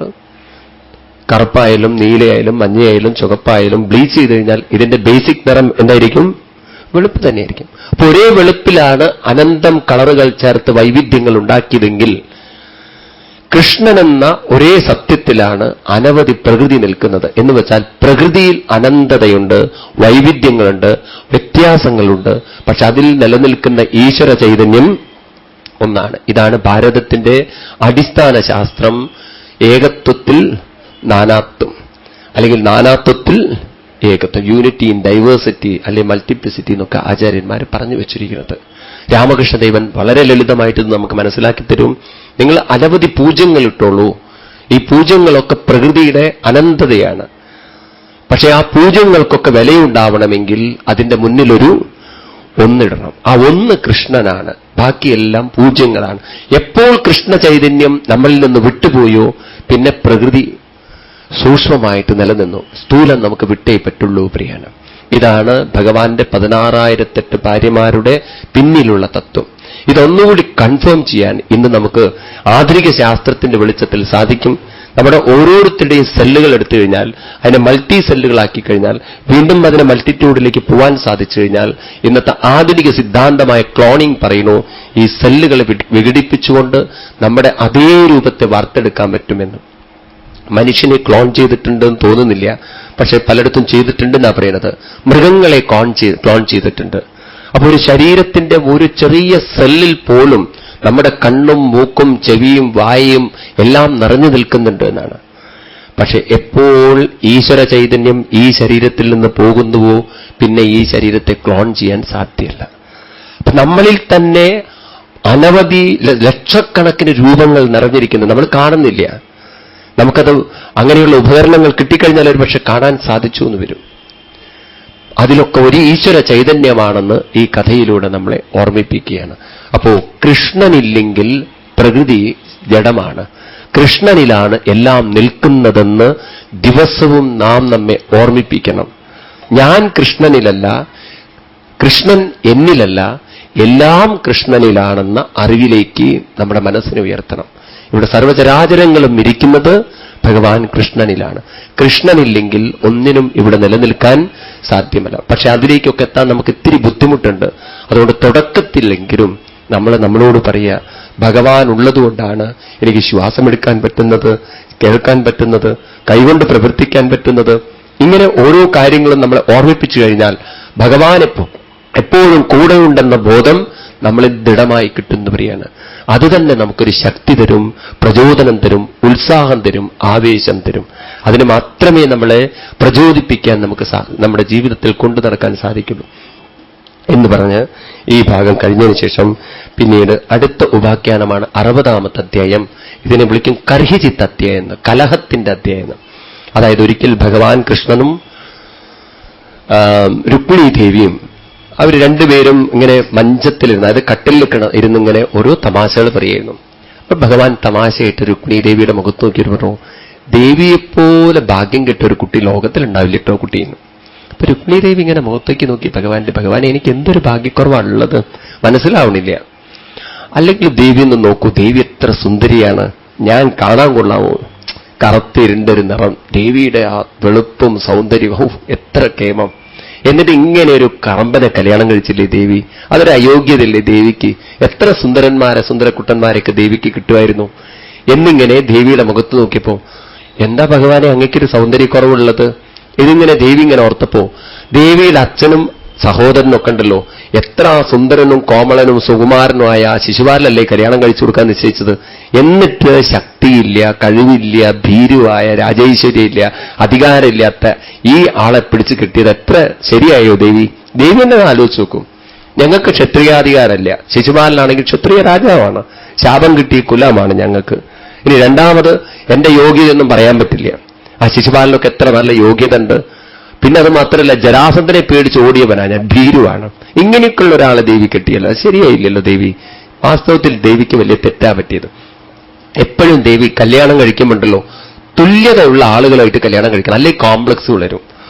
കറുപ്പായാലും നീലയായാലും മഞ്ഞയായാലും ചുവപ്പായാലും ബ്ലീച്ച് ചെയ്ത് കഴിഞ്ഞാൽ ഇതിന്റെ ബേസിക് നിറം എന്തായിരിക്കും? വെളുപ്പ് തന്നെയായിരിക്കും. അപ്പൊ ഒരേ വെളുപ്പിലാണ് അനന്തം കളറുകൾ ചേർത്ത് വൈവിധ്യങ്ങൾ ഉണ്ടാക്കിയതെങ്കിൽ, കൃഷ്ണനെന്ന ഒരേ സത്യത്തിലാണ് അനവധി പ്രകൃതി നിൽക്കുന്നത്. എന്ന് വെച്ചാൽ പ്രകൃതിയിൽ അനന്തതയുണ്ട്, വൈവിധ്യങ്ങളുണ്ട്, വ്യത്യാസങ്ങളുണ്ട്. പക്ഷെ അതിൽ നിലനിൽക്കുന്ന ഈശ്വര ചൈതന്യം ഒന്നാണ്. ഇതാണ് ഭാരതത്തിന്റെ അടിസ്ഥാന ശാസ്ത്രം. ഏകത്വത്തിൽ നാനാത്വം, അല്ലെങ്കിൽ നാനാത്വത്തിൽ ഏകത്വം, യൂണിറ്റി ഇൻ ഡൈവേഴ്സിറ്റി അല്ലെങ്കിൽ മൾട്ടിപ്ലിസിറ്റി എന്നൊക്കെ ആചാര്യന്മാർ പറഞ്ഞു വെച്ചിരിക്കുന്നത്. രാമകൃഷ്ണദേവൻ വളരെ ലളിതമായിട്ട് നമുക്ക് മനസ്സിലാക്കി തരും. നിങ്ങൾ അനവധി പൂജ്യങ്ങൾ ഇട്ടോളൂ, ഈ പൂജ്യങ്ങളൊക്കെ പ്രകൃതിയുടെ അനന്തതയാണ്. പക്ഷെ ആ പൂജ്യങ്ങൾക്കൊക്കെ വിലയുണ്ടാവണമെങ്കിൽ അതിന്റെ മുന്നിലൊരു ഒന്നിടണം. ആ ഒന്ന് കൃഷ്ണനാണ്, ബാക്കിയെല്ലാം പൂജ്യങ്ങളാണ്. എപ്പോൾ കൃഷ്ണ ചൈതന്യം നമ്മളിൽ നിന്ന് വിട്ടുപോയോ പിന്നെ പ്രകൃതി സൂക്ഷ്മമായിട്ട് നിലനിന്നു. സ്ഥൂലം നമുക്ക് വിട്ടേ പറ്റുള്ളൂ പ്രിയാണ്. ഇതാണ് ഭഗവാന്റെ 16,008 ഭാര്യമാരുടെ പിന്നിലുള്ള തത്വം. ഇതൊന്നുകൂടി കൺഫേം ചെയ്യാൻ ഇന്ന് നമുക്ക് ആധുനിക ശാസ്ത്രത്തിന്റെ വെളിച്ചത്തിൽ സാധിക്കും. നമ്മുടെ ഓരോരുത്തരുടെയും സെല്ലുകൾ എടുത്തു കഴിഞ്ഞാൽ, അതിനെ മൾട്ടി സെല്ലുകളാക്കി കഴിഞ്ഞാൽ, വീണ്ടും അതിനെ മൾട്ടിറ്റ്യൂഡിലേക്ക് പോകാൻ സാധിച്ചു കഴിഞ്ഞാൽ, ഇന്നത്തെ ആധുനിക സിദ്ധാന്തമായ ക്ലോണിംഗ് പറയുന്നു, ഈ സെല്ലുകളെ വിഘടിപ്പിച്ചുകൊണ്ട് നമ്മുടെ അതേ രൂപത്തെ വാർത്തെടുക്കാൻ പറ്റുമെന്ന്. മനുഷ്യനെ ക്ലോൺ ചെയ്തിട്ടുണ്ടെന്ന് തോന്നുന്നില്ല, പക്ഷെ പലയിടത്തും ചെയ്തിട്ടുണ്ടെന്നാണ് പറയുന്നത്. മൃഗങ്ങളെ ക്ലോൺ ചെയ്തിട്ടുണ്ട്. അപ്പോൾ ഒരു ശരീരത്തിന്റെ ഒരു ചെറിയ സെല്ലിൽ പോലും നമ്മുടെ കണ്ണും മൂക്കും ചെവിയും വായയും എല്ലാം നിറഞ്ഞു നിൽക്കുന്നുണ്ട് എന്നാണ്. പക്ഷെ എപ്പോൾ ഈശ്വര ചൈതന്യം ഈ ശരീരത്തിൽ നിന്ന് പോകുന്നുവോ പിന്നെ ഈ ശരീരത്തെ ക്ലോൺ ചെയ്യാൻ സാധ്യമല്ല. അപ്പൊ നമ്മളിൽ തന്നെ അനവധി ലക്ഷക്കണക്കിന് രൂപങ്ങൾ നിറഞ്ഞിരിക്കുന്നു, നമ്മൾ കാണുന്നില്ല. നമുക്കത് അങ്ങനെയുള്ള ഉപകരണങ്ങൾ കിട്ടിക്കഴിഞ്ഞാൽ ഒരു പക്ഷെ കാണാൻ സാധിച്ചു എന്ന് വരും. അതിലൊക്കെ ഒരു ഈശ്വര ചൈതന്യമാണെന്ന് ഈ കഥയിലൂടെ നമ്മളെ ഓർമ്മിപ്പിക്കുകയാണ്. അപ്പോ കൃഷ്ണനില്ലെങ്കിൽ പ്രകൃതി ജഡമാണ്, കൃഷ്ണനിലാണ് എല്ലാം നിൽക്കുന്നതെന്ന് ദിവസവും നാം നമ്മെ ഓർമ്മിപ്പിക്കണം. ഞാൻ കൃഷ്ണനിലല്ല, കൃഷ്ണൻ എന്നിലല്ല, എല്ലാം കൃഷ്ണനിലാണെന്ന അറിവിലേക്ക് നമ്മുടെ മനസ്സിനെ ഉയർത്തണം. ഇവിടെ സർവചരാചരങ്ങളും ഇരിക്കുന്നത് ഭഗവാൻ കൃഷ്ണനിലാണ്. കൃഷ്ണനില്ലെങ്കിൽ ഒന്നിനും ഇവിടെ നിലനിൽക്കാൻ സാധ്യമല്ല. പക്ഷെ അതിലേക്കൊക്കെ എത്താൻ നമുക്ക് ഇത്തിരി ബുദ്ധിമുട്ടുണ്ട്. അതുകൊണ്ട് തുടക്കത്തിലെങ്കിലും നമ്മളോട് പറയുക, ഭഗവാൻ ഉള്ളതുകൊണ്ടാണ് എനിക്ക് ശ്വാസമെടുക്കാൻ പറ്റുന്നത്, കേൾക്കാൻ പറ്റുന്നത്, കൈകൊണ്ട് പ്രവർത്തിക്കാൻ പറ്റുന്നത്. ഇങ്ങനെ ഓരോ കാര്യങ്ങളും നമ്മളെ ഓർമ്മിപ്പിച്ചു കഴിഞ്ഞാൽ ഭഗവാൻ എപ്പോഴും കൂടെയുണ്ടെന്ന ബോധം നമ്മളിൽ ദൃഢമായി കിട്ടുന്നവരെയാണ്. അതുതന്നെ നമുക്കൊരു ശക്തി തരും, പ്രചോദനം തരും, ഉത്സാഹം തരും, ആവേശം തരും. അതിന് മാത്രമേ നമ്മളെ പ്രചോദിപ്പിക്കാൻ നമുക്ക് നമ്മുടെ ജീവിതത്തിൽ കൊണ്ടു നടക്കാൻ സാധിക്കുള്ളൂ എന്ന് പറഞ്ഞ് ഈ ഭാഗം കഴിഞ്ഞതിന് ശേഷം പിന്നീട് അടുത്ത ഉപാഖ്യാനമാണ് 60-ാമത്തെ അധ്യായം. ഇതിനെ വിളിക്കും കർഹിജിത്ത് അധ്യായം എന്ന്, കലഹത്തിന്റെ അധ്യായം. അതായത് ഒരിക്കൽ ഭഗവാൻ കൃഷ്ണനും രുക്മിണി ദേവിയും അവർ രണ്ടുപേരും ഇങ്ങനെ മഞ്ചത്തിലിരുന്ന്, അതായത് കട്ടിലിൽ ഇരുന്നിങ്ങനെ ഓരോ തമാശകൾ പറയായിരുന്നു. അപ്പൊ ഭഗവാൻ തമാശയായിട്ട് രുക്മിണി ദേവിയുടെ മുഖത്ത് നോക്കിയിട്ട് പറഞ്ഞു, ദേവിയെപ്പോലെ ഭാഗ്യം കിട്ടിയൊരു കുട്ടി ലോകത്തിലുണ്ടാവില്ല കേട്ടോ കുട്ടിയെന്ന്. അപ്പൊ രുക്മിണി ദേവി ഇങ്ങനെ മുഖത്തേക്ക് നോക്കി ഭഗവാനെ എനിക്ക് എന്തൊരു ഭാഗ്യക്കുറവാണുള്ളത്, മനസ്സിലാവണില്ല. അല്ലെങ്കിൽ ദേവി ഒന്ന് നോക്കൂ, ദേവി എത്ര സുന്ദരിയാണ്, ഞാൻ കാണാൻ കൊള്ളാമോ? കറുത്തിരുണ്ടൊരു നിറം, ദേവിയുടെ ആ വെളുപ്പും സൗന്ദര്യവും എത്ര കേമം. എന്നിട്ട് ഇങ്ങനെ ഒരു കറമ്പനെ കല്യാണം കഴിച്ചില്ലേ ദേവി? അതൊരു അയോഗ്യതയല്ലേ ദേവിക്ക്? എത്ര സുന്ദരക്കുട്ടന്മാരൊക്കെ ദേവിക്ക് കിട്ടുമായിരുന്നു എന്നിങ്ങനെ ദേവിയുടെ മുഖത്ത് നോക്കിയപ്പോ, എന്താ ഭഗവാനെ അങ്ങേക്കൊരു സൗന്ദര്യക്കുറവുള്ളത്? ഇതിങ്ങനെ ദേവി ഇങ്ങനെ ഓർത്തപ്പോ, ദേവിയുടെ അച്ഛനും സഹോദരനൊക്കെ ഉണ്ടല്ലോ, എത്ര സുന്ദരനും കോമളനും സുകുമാരനുമായ ശിശുപാലനല്ലേ കല്യാണം കഴിച്ചു കൊടുക്കാൻ നിശ്ചയിച്ചത്. എന്നിട്ട് ശക്തിയില്ല, കഴിവില്ല, ഭീരുവായ, രാജൈശ്വര്യമില്ല, അധികാരമില്ലാത്ത ഈ ആളെ പിടിച്ചു കിട്ടിയത് എത്ര ശരിയായോ ദേവി? ദേവി എന്നെ ആലോചിച്ച് നോക്കും. ഞങ്ങൾക്ക് ക്ഷത്രിയാധികാരമല്ല, ശിശുപാലനാണെങ്കിൽ ക്ഷത്രിയ രാജാവാണ്, ശാപം കിട്ടിയ കുലമാണ് ഞങ്ങൾക്ക്. ഇനി രണ്ടാമത് എന്റെ യോഗ്യതയൊന്നും പറയാൻ പറ്റില്ല. ആ ശിശുപാലനൊക്കെ എത്ര നല്ല യോഗ്യത ഉണ്ട്. പിന്നെ അത് മാത്രമല്ല, ജരാസന്ധനെ പേടിച്ച് ഓടിയവനാ ഞാൻ, ഭീരുവാണ്. ഇങ്ങനെയൊക്കെയുള്ള ഒരാളെ ദേവി കിട്ടിയല്ലോ, അത് ശരിയായില്ലല്ലോ ദേവി. വാസ്തവത്തിൽ ദേവിക്ക് വലിയ തെറ്റാ പറ്റിയത്. എപ്പോഴും ദേവി കല്യാണം കഴിക്കുമ്പോണ്ടല്ലോ തുല്യതയുള്ള ആളുകളായിട്ട് കല്യാണം കഴിക്കണം, അല്ലെങ്കിൽ കോംപ്ലക്സ് വളരും.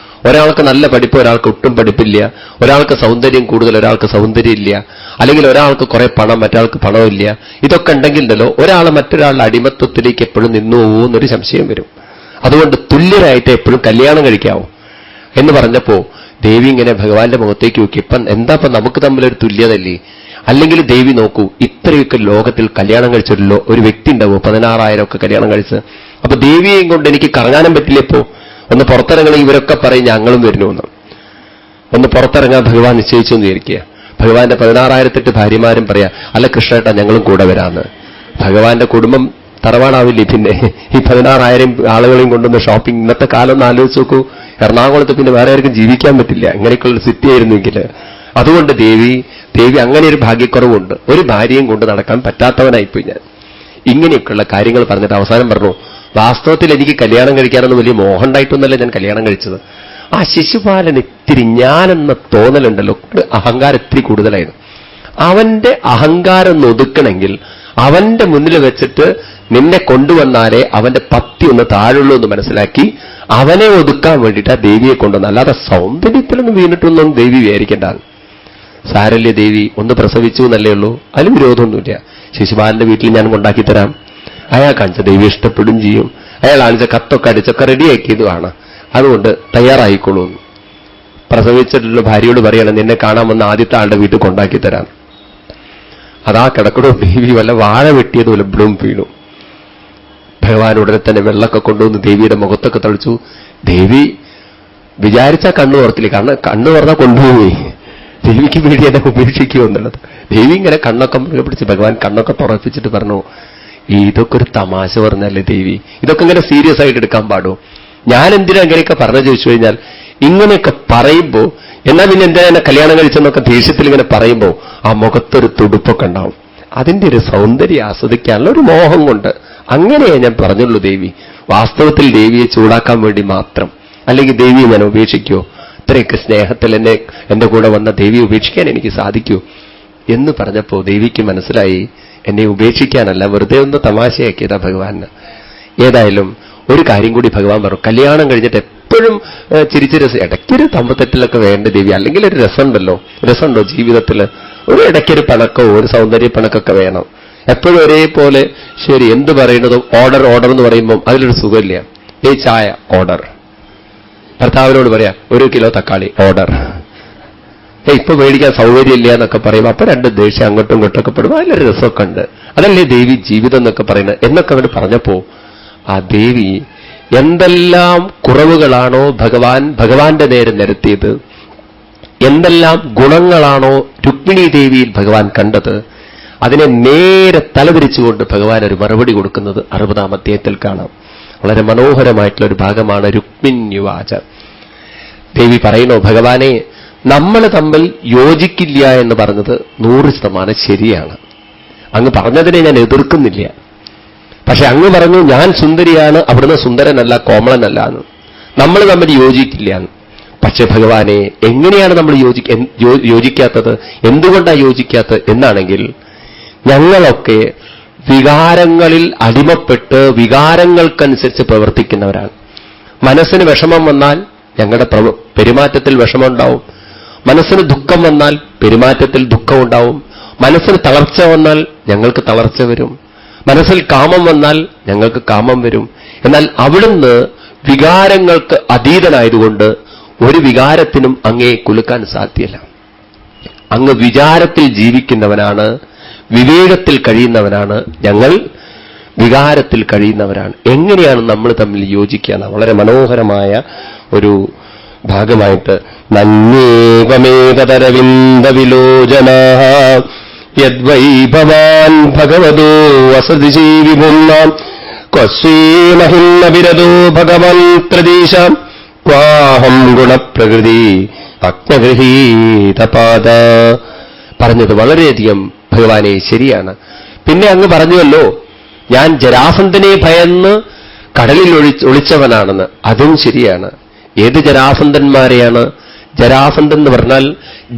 ഒരാൾക്ക് നല്ല പഠിപ്പ്, ഒരാൾക്ക് ഒട്ടും പഠിപ്പില്ല. ഒരാൾക്ക് സൗന്ദര്യം കൂടുതൽ, ഒരാൾക്ക് സൗന്ദര്യമില്ല. അല്ലെങ്കിൽ ഒരാൾക്ക് കുറെ പണം, മറ്റൊരാൾക്ക് പണമില്ല. ഇതൊക്കെ ഉണ്ടെങ്കിലല്ലോ ഒരാൾ മറ്റൊരാളുടെ അടിമത്വത്തിലേക്ക് എപ്പോഴും നിന്നു പോകുമെന്നൊരു സംശയം വരും. അതുകൊണ്ട് തുല്യരായിട്ട് എപ്പോഴും കല്യാണം കഴിക്കാവൂ എന്ന് പറഞ്ഞപ്പോ ദേവി ഇങ്ങനെ ഭഗവാന്റെ മുഖത്തേക്ക് നോക്കി, എന്താ നമുക്ക് തമ്മിലൊരു തുല്യതല്ലേ? അല്ലെങ്കിൽ ദേവി നോക്കൂ, ഇത്രയൊക്കെ ലോകത്തിൽ കല്യാണം കഴിച്ചൊരു ഒരു വ്യക്തി ഉണ്ടാവോ? 16,000 ഒക്കെ കല്യാണം കഴിച്ച്. അപ്പൊ ദേവിയെയും കൊണ്ട് എനിക്ക് കറങ്ങാനും പറ്റില്ല. ഇപ്പോ ഒന്ന് പുറത്തിറങ്ങണം, ഇവരൊക്കെ പറയും ഞങ്ങളും വരുന്നുവെന്ന്. ഒന്ന് പുറത്തിറങ്ങാൻ ഭഗവാൻ നിശ്ചയിച്ചു എന്ന് വിചാരിക്കുക. ഭഗവാന്റെ 16,008 ഭാര്യമാരും പറയാ, അല്ല കൃഷ്ണേട്ടാ ഞങ്ങളും കൂടെ വരാന്ന്. ഭഗവാന്റെ കുടുംബം തറവാടാവില്ലേ പിന്നെ ഈ 16,000 ആളുകളെയും കൊണ്ടൊന്ന് ഷോപ്പിംഗ്? ഇന്നത്തെ കാലം ഒന്ന് ആലോചിച്ച് നോക്കൂ. എറണാകുളത്ത് പിന്നെ വേറെ ആർക്കും ജീവിക്കാൻ പറ്റില്ല, അങ്ങനെയൊക്കെയുള്ള സിറ്റി ആയിരുന്നെങ്കിൽ. അതുകൊണ്ട് ദേവി അങ്ങനെ ഒരു ഭാഗ്യക്കുറവുണ്ട്, ഒരു ഭാര്യയും കൊണ്ട് നടക്കാൻ പറ്റാത്തവനായിപ്പോയി ഞാൻ. ഇങ്ങനെയൊക്കെയുള്ള കാര്യങ്ങൾ പറഞ്ഞിട്ട് അവസാനം പറഞ്ഞു, വാസ്തവത്തിൽ എനിക്ക് കല്യാണം കഴിക്കാനൊന്നും വലിയ മോഹം ഉണ്ടായിട്ടൊന്നല്ല ഞാൻ കല്യാണം കഴിച്ചത്. ആ ശിശുപാലൻ ഇത്തിരി ഞാനെന്ന തോന്നലുണ്ടല്ലോ, അഹങ്കാരം ഇത്തിരി കൂടുതലായിരുന്നു. അവന്റെ അഹങ്കാരം ഒതുക്കണമെങ്കിൽ അവന്റെ മുന്നിൽ വെച്ചിട്ട് നിന്നെ കൊണ്ടുവന്നാലേ അവന്റെ പത്തി ഒന്ന് താഴുള്ളൂ എന്ന് മനസ്സിലാക്കി അവനെ ഒതുക്കാൻ വേണ്ടിയിട്ട് ആ ദേവിയെ കൊണ്ടുവന്നു. അല്ലാതെ സൗന്ദര്യത്തിലൊന്നും വീണിട്ടൊന്നും ദേവി വിചാരിക്കേണ്ടാണ്. സാരല്യ ദേവി ഒന്ന് പ്രസവിച്ചു എന്നല്ലേ ഉള്ളൂ, അതിന് വിരോധമൊന്നുമില്ല. ശിശുപാലന്റെ വീട്ടിൽ ഞാൻ കൊണ്ടാക്കി തരാം. അയാൾ കാണിച്ച ദേവി ഇഷ്ടപ്പെടും ചെയ്യും. അയാൾ കാണിച്ച കത്തൊക്കെ അടിച്ചൊക്കെ റെഡിയാക്കിയതുമാണ്, അതുകൊണ്ട് തയ്യാറായിക്കോളൂ. പ്രസവിച്ചിട്ടുള്ള ഭാര്യയോട് പറയണം, നിന്നെ കാണാൻ വന്ന ആദ്യത്തെ ആളുടെ വീട്ടിൽ കൊണ്ടാക്കി തരാം. അതാ കിടക്കണോ ദേവി വല്ല വാഴ വെട്ടിയതുപോലെ ബ്ലൂം വീണു. ഭഗവാൻ ഉടനെ തന്നെ വെള്ളമൊക്കെ കൊണ്ടുവന്ന് ദേവിയുടെ മുഖത്തൊക്കെ തളിച്ചു. ദേവി വിചാരിച്ചാൽ കണ്ണു ഓർത്തില്ല, കണ്ണു തുറന്നാൽ കൊണ്ടുപോയി. ദേവിക്ക് പേടി എന്നെ ഉപേക്ഷിക്കുമോ എന്നുള്ളത്. ദേവി ഇങ്ങനെ കണ്ണൊക്കെ പിടിച്ച് ഭഗവാൻ കണ്ണൊക്കെ തുറപ്പിച്ചിട്ട് പറഞ്ഞു, ഇതൊക്കെ ഒരു തമാശ പറഞ്ഞല്ലേ ദേവി, ഇതൊക്കെ ഇങ്ങനെ സീരിയസ് ആയിട്ട് എടുക്കാൻ പാടോ? ഞാൻ എന്തിനാ ഇങ്ങനെയൊക്കെ പറഞ്ഞു ചോദിച്ചു കഴിഞ്ഞാൽ, ഇങ്ങനെയൊക്കെ പറയുമ്പോ എന്നാ പിന്നെ എന്തിനാ എന്നെ കല്യാണം കഴിച്ചെന്നൊക്കെ ദേഷ്യത്തിൽ ഇങ്ങനെ പറയുമ്പോ ആ മുഖത്തൊരു തുടുപ്പൊക്കെ ഉണ്ടാവും. അതിന്റെ ഒരു സൗന്ദര്യം ആസ്വദിക്കാനുള്ള ഒരു മോഹം കൊണ്ട് അങ്ങനെയേ ഞാൻ പറഞ്ഞുള്ളൂ ദേവി. വാസ്തവത്തിൽ ദേവിയെ ചൂടാക്കാൻ വേണ്ടി മാത്രം. അല്ലെങ്കിൽ ദേവിയെ ഞാൻ ഉപേക്ഷിക്കുമോ? ഇത്രയൊക്കെ സ്നേഹത്തിൽ എന്റെ കൂടെ വന്ന ദേവിയെ ഉപേക്ഷിക്കാൻ എനിക്ക് സാധിക്കൂ എന്ന് പറഞ്ഞപ്പോ ദേവിക്ക് മനസ്സിലായി, എന്നെ ഉപേക്ഷിക്കാനല്ല, വെറുതെ ഒന്ന് തമാശയാക്കിയതാ ഭഗവാന്. ഏതായാലും ഒരു കാര്യം കൂടി ഭഗവാൻ പറഞ്ഞു. കല്യാണം കഴിഞ്ഞിട്ട് എപ്പോഴും ചിരിച്ച് രസം, ഇടയ്ക്കൊരു തമ്പത്തെറ്റിലൊക്കെ വേണ്ട ദേവി, അല്ലെങ്കിൽ ഒരു രസമുണ്ടോ ജീവിതത്തിൽ? ഒരു ഇടയ്ക്കൊരു പണക്കോ ഒരു സൗന്ദര്യ പണക്കൊക്കെ വേണം. എപ്പോഴും ഒരേപോലെ ശരി എന്ത് പറയുന്നതും ഓർഡർ എന്ന് പറയുമ്പം അതിലൊരു സുഖമില്ല. ഈ ചായ ഓർഡർ, ഭർത്താവിനോട് പറയാ 1 കിലോ തക്കാളി ഓർഡർ, ഇപ്പൊ മേടിക്കാൻ സൗകര്യമില്ല എന്നൊക്കെ പറയുമ്പോൾ അപ്പൊ 2 ദേഷ്യം അങ്ങോട്ടും ഇങ്ങോട്ടൊക്കെ പെടുമ്പോൾ അതിലൊരു രസമൊക്കെ ഉണ്ട്. അതല്ലേ ദേവി ജീവിതം എന്നൊക്കെ പറയുന്നത് എന്നൊക്കെ അവർ പറഞ്ഞപ്പോ ആ ദേവി എന്തെല്ലാം കുറവുകളാണോ ഭഗവാന്റെ നേരെ നിരത്തിയത്, എന്തെല്ലാം ഗുണങ്ങളാണോ രുക്മിണി ദേവിയിൽ ഭഗവാൻ കണ്ടത്, അതിനെ നേരെ തലതിരിച്ചുകൊണ്ട് ഭഗവാൻ ഒരു മറുപടി കൊടുക്കുന്നത് 60-ാം അധ്യായത്തിൽ കാണാം. വളരെ മനോഹരമായിട്ടുള്ള ഒരു ഭാഗമാണ് രുക്മിണ്യുവാച. ദേവി പറയുന്നു, ഭഗവാനെ നമ്മൾ തമ്മിൽ യോജിക്കില്ല എന്ന് പറഞ്ഞത് 100% ശരിയാണ്. അങ്ങ് പറഞ്ഞതിനെ ഞാൻ എതിർക്കുന്നില്ല. പക്ഷെ അങ്ങ് പറഞ്ഞു ഞാൻ സുന്ദരിയാണ്, അവിടുന്ന് സുന്ദരനല്ല, കോമളനല്ല എന്ന്. നമ്മൾ തമ്മിൽ യോജിക്കില്ല എന്ന്. പക്ഷെ ഭഗവാനെ എങ്ങനെയാണ് നമ്മൾ യോജിക്കാത്തത്? എന്തുകൊണ്ടാണ് യോജിക്കാത്തത് എന്നാണെങ്കിൽ, ഞങ്ങളൊക്കെ വികാരങ്ങളിൽ അടിമപ്പെട്ട് വികാരങ്ങൾക്കനുസരിച്ച് പ്രവർത്തിക്കുന്നവരാണ്. മനസ്സിന് വിഷമം വന്നാൽ ഞങ്ങളുടെ പെരുമാറ്റത്തിൽ വിഷമമുണ്ടാവും. മനസ്സിന് ദുഃഖം വന്നാൽ പെരുമാറ്റത്തിൽ ദുഃഖമുണ്ടാവും. മനസ്സിന് തളർച്ച വന്നാൽ ഞങ്ങൾക്ക് തളർച്ച വരും. മനസ്സിൽ കാമം വന്നാൽ ഞങ്ങൾക്ക് കാമം വരും. എന്നാൽ അവിടുന്ന് വികാരങ്ങൾക്ക് അതീതനായതുകൊണ്ട് ഒരു വികാരത്തിനും അങ്ങേ കുലുക്കാൻ സാധ്യമല്ല. അങ്ങ് വിചാരത്തിൽ ജീവിക്കുന്നവനാണ്, വിവേകത്തിൽ കഴിയുന്നവനാണ്, ഞങ്ങൾ വികാരത്തിൽ കഴിയുന്നവരാണ്. എങ്ങനെയാണ് നമ്മൾ തമ്മിൽ യോജിക്കുക? വളരെ മനോഹരമായ ഒരു ഭാഗമായിട്ട് നന്യേകമേകതരവിന്ദവിലോചനാ യദ്വൈ ഭവാൻ ഭഗവതോ വസതിശീ വിഭുന്നാം ക്വസ്വീമഹിന്നവിരതോ ഭഗവൻ പ്രദീശ ക്വാഹം ഗുണപ്രകൃതി അഗ്നഗൃഹീതപാദ. പറഞ്ഞത് വളരെയധികം ഭഗവാനെ ശരിയാണ്. പിന്നെ അങ്ങ് പറഞ്ഞുവല്ലോ ഞാൻ ജരാസന്ധനെ ഭയന്ന് കടലിൽ ഒളിച്ചവനാണെന്ന്. അതും ശരിയാണ്. ഏത് ജരാസന്ധന്മാരെയാണ്? ജരാസന്ധൻ എന്ന് പറഞ്ഞാൽ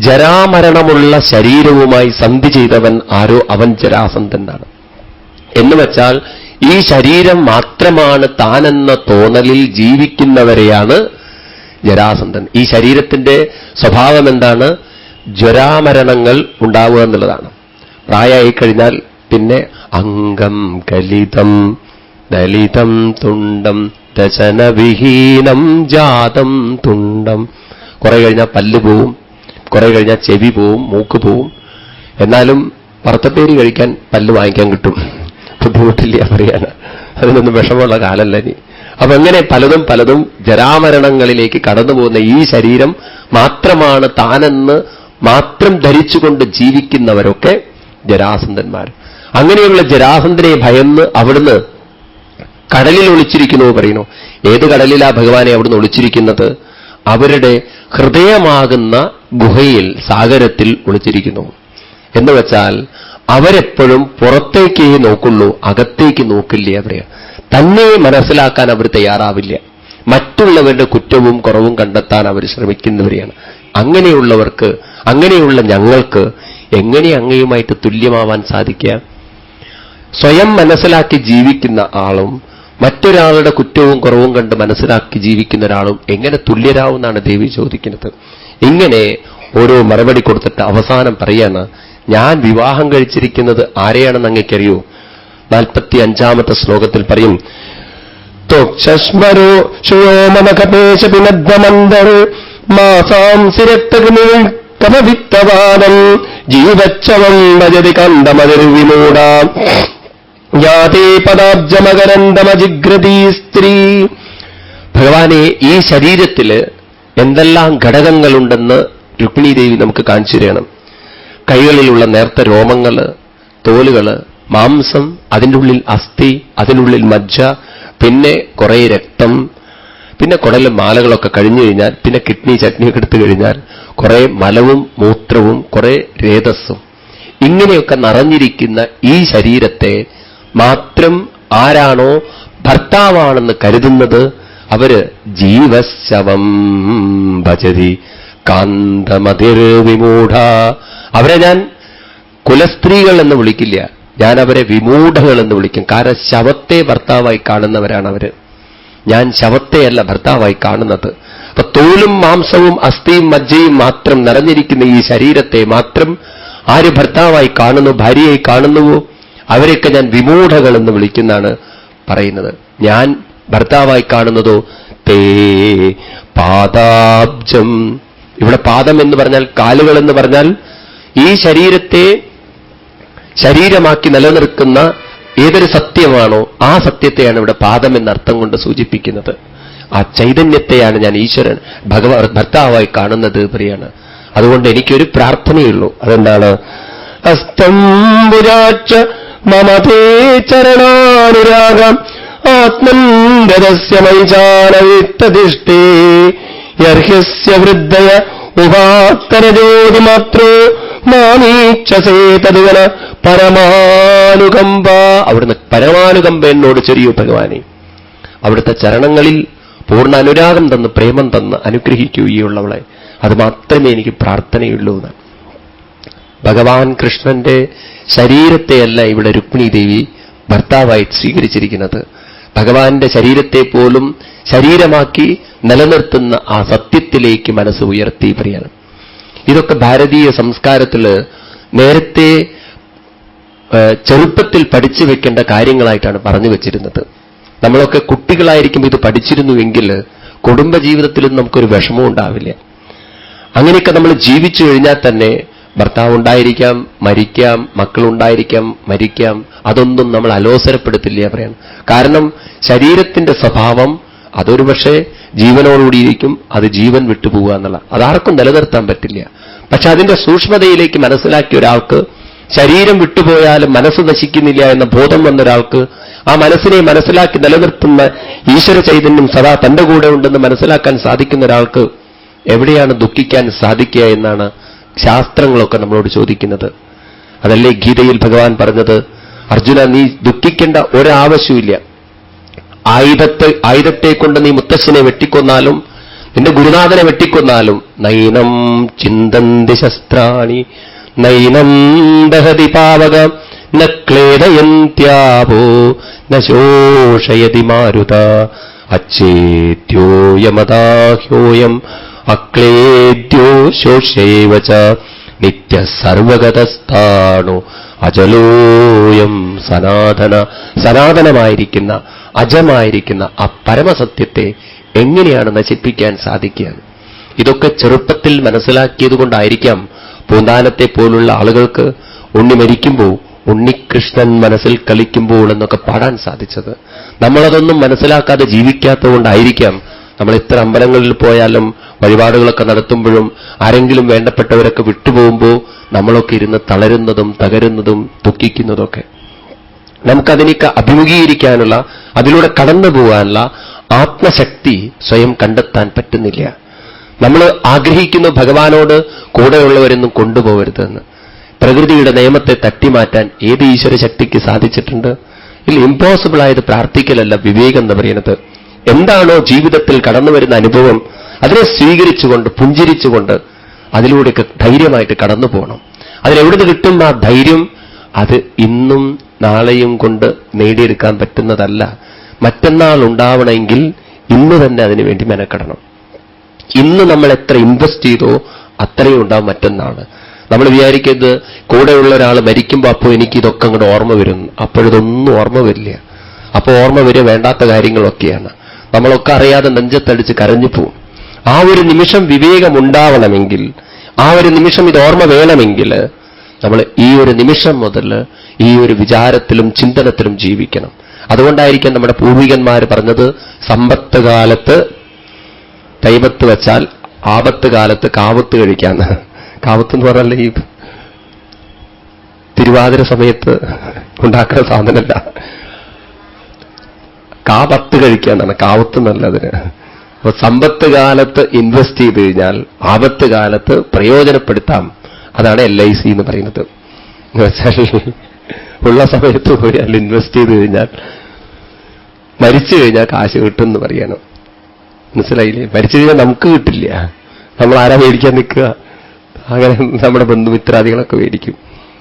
ജരാമരണമുള്ള ശരീരവുമായി സന്ധി ചെയ്തവൻ ആരോ അവൻ ജരാസന്ധനാണ്. എന്നുവെച്ചാൽ ഈ ശരീരം മാത്രമാണ് താനെന്ന തോന്നലിൽ ജീവിക്കുന്നവരെയാണ് ജരാസന്ധൻ. ഈ ശരീരത്തിന്റെ സ്വഭാവം എന്താണ്? ജരാമരണങ്ങൾ ഉണ്ടാവുക എന്നുള്ളതാണ്. പ്രായമായി കഴിഞ്ഞാൽ പിന്നെ അംഗം കലിതം ദലിതം തുണ്ടം ദശനവിഹീനം ജാതം തുണ്ടം. കുറെ കഴിഞ്ഞാൽ പല്ല് പോവും, കുറെ കഴിഞ്ഞാൽ ചെവി പോവും, മൂക്ക് പോവും. എന്നാലും വറുത്തപ്പേരി കഴിക്കാൻ പല്ല് വാങ്ങിക്കാൻ കിട്ടും. ബുദ്ധിമുട്ടില്ല പറയാണ്. അതിനൊന്നും വിഷമമുള്ള കാലമല്ല ഇനി. അപ്പൊ അങ്ങനെ പലതും ജരാമരണങ്ങളിലേക്ക് കടന്നു പോകുന്ന ഈ ശരീരം മാത്രമാണ് താനെന്ന് മാത്രം ധരിച്ചുകൊണ്ട് ജീവിക്കുന്നവരൊക്കെ ജരാസന്ധന്മാർ. അങ്ങനെയുള്ള ജരാസന്ധനെ ഭയന്ന് അവിടുന്ന് കടലിൽ ഒളിച്ചിരിക്കുന്നു പറയുന്നു. ഏത് കടലിലാ ഭഗവാനെ അവിടുന്ന് ഒളിച്ചിരിക്കുന്നത്? അവരുടെ ഹൃദയമാകുന്ന ഗുഹയിൽ, സാഗരത്തിൽ ഒളിച്ചിരിക്കുന്നു. എന്ന് വെച്ചാൽ അവരെപ്പോഴും പുറത്തേക്കേ നോക്കുള്ളൂ, അകത്തേക്ക് നോക്കില്ല. അവരെ തന്നെ മനസ്സിലാക്കാൻ അവർ തയ്യാറാവില്ല. മറ്റുള്ളവരുടെ കുറ്റവും കുറവും കണ്ടെത്താൻ അവർ ശ്രമിക്കുന്നവരെയാണ്. അങ്ങനെയുള്ളവർക്ക്, അങ്ങനെയുള്ള ഞങ്ങൾക്ക് എങ്ങനെ അങ്ങയുമായിട്ട് തുല്യമാവാൻ സാധിക്കുക? സ്വയം മനസ്സിലാക്കി ജീവിക്കുന്ന ആളും മറ്റൊരാളുടെ കുറ്റവും കുറവും കണ്ട് മനസ്സിലാക്കി ജീവിക്കുന്ന ഒരാളും എങ്ങനെ തുല്യരാവുന്നാണ് ദേവി ചോദിക്കുന്നത്. ഇങ്ങനെ ഓരോ മറുപടി കൊടുത്തിട്ട് അവസാനം പറയാണ്, ഞാൻ വിവാഹം കഴിച്ചിരിക്കുന്നത് ആരെയാണെന്ന് അങ്ങേക്കറിയോ? 45-ാമത്തെ ശ്ലോകത്തിൽ പറയും, ത്വക്ഷസ്മരോ ശുയോമനകപേശപിനദ്വമന്ദർ മാസാംസി രക്തഗ്നിൽ കമവിത്തവാദം ജീവച്ഛവം ഭജതി കണ്ഡമതിർവിമൂഢാം യാതേ പദാബ്ജമകരന്തമജിഗ്രതീ സ്ത്രീ. ഭഗവാനെ ഈ ശരീരത്തില് എന്തെല്ലാം ഘടകങ്ങളുണ്ടെന്ന് രുക്മിണീ ദേവി നമുക്ക് കാണിച്ചു തരണം. കൈകളിലുള്ള നേർത്ത രോമങ്ങള്, തോലുകള്, മാംസം, അതിൻ്റെ ഉള്ളിൽ അസ്ഥി, അതിനുള്ളിൽ മജ്ജ, പിന്നെ കുറെ രക്തം, പിന്നെ കുടലും മാലകളൊക്കെ കഴിഞ്ഞു കഴിഞ്ഞാൽ പിന്നെ കിഡ്നി ചട്നിയൊക്കെ എടുത്തു കഴിഞ്ഞാൽ കുറെ മലവും മൂത്രവും കുറെ രേതസ്സും. ഇങ്ങനെയൊക്കെ നിറഞ്ഞിരിക്കുന്ന ഈ ശരീരത്തെ മാത്രം ആരാണോ ഭർത്താവാണെന്ന് കരുതുന്നത് അവര് ജീവശവം ഭജതി കാന്തമതിർ വിമൂഢ. അവരെ ഞാൻ കുലസ്ത്രീകൾ എന്ന് വിളിക്കില്ല, ഞാൻ അവരെ വിമൂഢകളെന്ന് വിളിക്കും. കാരണം ശവത്തെ ഭർത്താവായി കാണുന്നവരാണ് അവര്. ഞാൻ ശവത്തെയല്ല ഭർത്താവായി കാണുന്നത്. അപ്പൊ തോലും മാംസവും അസ്ഥിയും മജ്ജയും മാത്രം നിറഞ്ഞിരിക്കുന്ന ഈ ശരീരത്തെ മാത്രം ആര് ഭർത്താവായി കാണുന്നു, ഭാര്യയായി കാണുന്നുവോ, അവരെയൊക്കെ ഞാൻ വിമൂഢകളെന്ന് വിളിക്കുന്നതാണ് പറയുന്നത്. ഞാൻ ഭർത്താവായി കാണുന്നതോ തേ പാദാബ്ജം. ഇവിടെ പാദം എന്ന് പറഞ്ഞാൽ കാലുകൾ എന്ന് പറഞ്ഞാൽ ഈ ശരീരത്തെ ശരീരമാക്കി നിലനിർത്തുന്ന ഏതൊരു സത്യമാണോ ആ സത്യത്തെയാണ് ഇവിടെ പാദം എന്നർത്ഥം കൊണ്ട് സൂചിപ്പിക്കുന്നത്. ആ ചൈതന്യത്തെയാണ് ഞാൻ ഈശ്വരൻ ഭർത്താവായി കാണുന്നത് പറയാണ്. അതുകൊണ്ട് എനിക്കൊരു പ്രാർത്ഥനയുള്ളൂ. അതെന്താണ്? അസ്തംബുരാച്ച മമതേ ചരണാനുരാഗം ആത്മൻരസ്യ മൈചാനവിത്തതിഷ്ഠേ യർഹ്യസ്യ വൃദ്ധയ ഉപാത്തരജ്യോതി മാത്രോ മാമീക്ഷസേതതുവന പരമാനുകമ്പ. അവിടുന്ന് പരമാനുകമ്പ എന്നോട് ചൊരിയൂ ഭഗവാനെ. അവിടുത്തെ ചരണങ്ങളിൽ പൂർണ്ണ അനുരാഗം തന്ന് പ്രേമം തന്ന് അനുഗ്രഹിക്കൂ ഈ ഉള്ളവളെ. അത് മാത്രമേ എനിക്ക് പ്രാർത്ഥനയുള്ളൂ എന്ന്. ഭഗവാൻ കൃഷ്ണന്റെ ശരീരത്തെയല്ല ഇവിടെ രുക്മിണീ ദേവി ഭർത്താവായി സ്വീകരിച്ചിരിക്കുന്നത്. ഭഗവാന്റെ ശരീരത്തെ പോലും ശരീരമാക്കി നിലനിർത്തുന്ന ആ സത്യത്തിലേക്ക് മനസ്സ് ഉയർത്തി പറയാണ്. ഇതൊക്കെ ഭാരതീയ സംസ്കാരത്തിൽ നേരത്തെ ചെറുപ്പത്തിൽ പഠിച്ചു വെക്കേണ്ട കാര്യങ്ങളായിട്ടാണ് പറഞ്ഞു വെച്ചിരുന്നത്. നമ്മളൊക്കെ കുട്ടികളായിരിക്കുമ്പോൾ ഇത് പഠിച്ചിരുന്നുവെങ്കിൽ കുടുംബജീവിതത്തിലും നമുക്കൊരു വിഷമവും ഉണ്ടാവില്ല. അങ്ങനെയൊക്കെ നമ്മൾ ജീവിച്ചു കഴിഞ്ഞാൽ തന്നെ ഭർത്താവ് ഉണ്ടായിരിക്കാം, മരിക്കാം, മക്കളുണ്ടായിരിക്കാം, മരിക്കാം, അതൊന്നും നമ്മൾ അലോസരപ്പെടുത്തില്ല പറയാൻ. കാരണം ശരീരത്തിന്റെ സ്വഭാവം അതൊരു പക്ഷേ ജീവനോടുകൂടിയിരിക്കും, അത് ജീവൻ വിട്ടുപോവുക എന്നുള്ള അതാർക്കും നിലനിർത്താൻ പറ്റില്ല. പക്ഷെ അതിന്റെ സൂക്ഷ്മതയിലേക്ക് മനസ്സിലാക്കിയ ഒരാൾക്ക് ശരീരം വിട്ടുപോയാലും മനസ്സ് നശിക്കുന്നില്ല എന്ന ബോധം വന്ന ഒരാൾക്ക് ആ മനസ്സിനെ മനസ്സിലാക്കി നിലനിർത്തുന്ന ഈശ്വര ചൈതന്യം സദാ തന്റെ കൂടെ ഉണ്ടെന്ന് മനസ്സിലാക്കാൻ സാധിക്കുന്ന ഒരാൾക്ക് എവിടെയാണ് ദുഃഖിക്കാൻ സാധിക്കുക എന്നാണ് ശാസ്ത്രങ്ങളൊക്കെ നമ്മളോട് ചോദിക്കുന്നത്. അതല്ലേ ഗീതയിൽ ഭഗവാൻ പറഞ്ഞത്, അർജുന നീ ദുഃഖിക്കേണ്ട ഒരാവശ്യമില്ല. ആയുധത്തെ കൊണ്ട് നീ മുത്തശ്ശനെ വെട്ടിക്കൊന്നാലും നിന്റെ ഗുരുനാഥനെ വെട്ടിക്കൊന്നാലും നൈനം ചിന്തന്തി ശസ്ത്രാണി നൈനം ദഹതി പാവക ന ക്ലേദയന്ത്യാപോ ന ശോഷയതി മാരുത അച്ഛേദ്യോയമദാഹ്യോയം അക്ലേദ്യോ ശോഷയേവ ച നിത്യ സർവഗതസ്ഥാണു അജലോയം സനാതന. സനാതനമായിരിക്കുന്ന അജമായിരിക്കുന്ന ആ പരമസത്യത്തെ എങ്ങനെയാണ് നശിപ്പിക്കാൻ സാധിക്കുക? ഇതൊക്കെ ചെറുപ്പത്തിൽ മനസ്സിലാക്കിയതുകൊണ്ടായിരിക്കാം പൂന്താനത്തെ പോലുള്ള ആളുകൾക്ക് ഉണ്ണി മരിക്കുമ്പോൾ ഉണ്ണികൃഷ്ണൻ മനസ്സിൽ കളിക്കുമ്പോൾ എന്നൊക്കെ പാടാൻ സാധിച്ചത്. നമ്മളതൊന്നും മനസ്സിലാക്കാതെ ജീവിക്കാത്തതുകൊണ്ടായിരിക്കാം നമ്മൾ ഇത്ര അമ്പലങ്ങളിൽ പോയാലും വഴിപാടുകളൊക്കെ നടത്തുമ്പോഴും ആരെങ്കിലും വേണ്ടപ്പെട്ടവരൊക്കെ വിട്ടുപോകുമ്പോൾ നമ്മളൊക്കെ ഇരുന്ന് തളരുന്നതും തകരുന്നതും ദുഃഖിക്കുന്നതൊക്കെ. നമുക്കതിനൊക്കെ അഭിമുഖീകരിക്കാനുള്ള, അതിലൂടെ കടന്നു പോകാനുള്ള ആത്മശക്തി സ്വയം കണ്ടെത്താൻ പറ്റുന്നില്ല. നമ്മൾ ആഗ്രഹിക്കുന്നു ഭഗവാനോട് കൂടെയുള്ളവരൊന്നും കൊണ്ടുപോകരുതെന്ന്. പ്രകൃതിയുടെ നിയമത്തെ തട്ടിമാറ്റാൻ ഏത് ഈശ്വര ശക്തിക്ക് സാധിച്ചിട്ടുണ്ട്? ഇല്ല. ഇമ്പോസിബിൾ ആയത് പ്രാർത്ഥിക്കലല്ല വിവേകം എന്ന് പറയുന്നത്. എന്താണോ ജീവിതത്തിൽ കടന്നു വരുന്ന അനുഭവം അതിനെ സ്വീകരിച്ചുകൊണ്ട് പുഞ്ചിരിച്ചുകൊണ്ട് അതിലൂടെയൊക്കെ ധൈര്യമായിട്ട് കടന്നു പോകണം. അതിലെവിടുന്ന് കിട്ടും ആ ധൈര്യം? അത് ഇന്നും നാളെയും കൊണ്ട് നേടിയെടുക്കാൻ പറ്റുന്നതല്ല. മറ്റന്നാൾ ഉണ്ടാവണമെങ്കിൽ ഇന്ന് തന്നെ അതിനുവേണ്ടി മെനക്കെടണം. ഇന്ന് നമ്മൾ എത്ര ഇൻവെസ്റ്റ് ചെയ്തോ അത്രയും ഉണ്ടാവും മറ്റന്നാൾ. നമ്മൾ വിചാരിക്കുന്നത് കൂടെയുള്ള ഒരാൾ മരിക്കുമ്പോൾ അപ്പോൾ എനിക്കിതൊക്കെ അങ്ങോട്ട് ഓർമ്മ വരും. അപ്പോഴിതൊന്നും ഓർമ്മ വരില്ല. അപ്പോൾ ഓർമ്മ വരിക വേണ്ടാത്ത കാര്യങ്ങളൊക്കെയാണ്. നമ്മളൊക്കെ അറിയാതെ നെഞ്ചത്തടിച്ച് കരഞ്ഞു പോവും. ആ ഒരു നിമിഷം വിവേകമുണ്ടാവണമെങ്കിൽ, ആ ഒരു നിമിഷം ഇത് ഓർമ്മ വേണമെങ്കിൽ നമ്മൾ ഈ ഒരു നിമിഷം മുതൽ ഈ ഒരു വിചാരത്തിലും ചിന്തനത്തിലും ജീവിക്കണം. അതുകൊണ്ടായിരിക്കും നമ്മുടെ പൂർവികന്മാർ പറഞ്ഞത് സമ്പത്ത് കാലത്ത് കൈവത്ത് വെച്ചാൽ ആപത്ത് കാലത്ത് കാവത്ത് കഴിക്കാന്ന്. കാവത്ത് എന്ന് പറഞ്ഞാൽ ഈ തിരുവാതിര സമയത്ത് ഉണ്ടാക്കുന്ന സാധനമല്ല, കാപത്ത് കഴിക്കാന്നാണ്, കാവത്ത് നല്ലതിന്. അപ്പൊ സമ്പത്ത് കാലത്ത് ഇൻവെസ്റ്റ് ചെയ്ത് കഴിഞ്ഞാൽ ആപത്ത് കാലത്ത് പ്രയോജനപ്പെടുത്താം. അതാണ് LIC എന്ന് പറയുന്നത്. എന്നുവെച്ചാൽ ഉള്ള സമയത്ത് പോയാൽ ഇൻവെസ്റ്റ് ചെയ്ത് കഴിഞ്ഞാൽ മരിച്ചു കഴിഞ്ഞാൽ കാശ് കിട്ടുമെന്ന് പറയണം. മനസ്സിലായില്ലേ? മരിച്ചു കഴിഞ്ഞാൽ നമുക്ക് കിട്ടില്ല. നമ്മൾ ആരാ മേടിക്കാൻ നിൽക്കുക? അങ്ങനെ നമ്മുടെ ബന്ധുമിത്രാദികളൊക്കെ മേടിക്കും.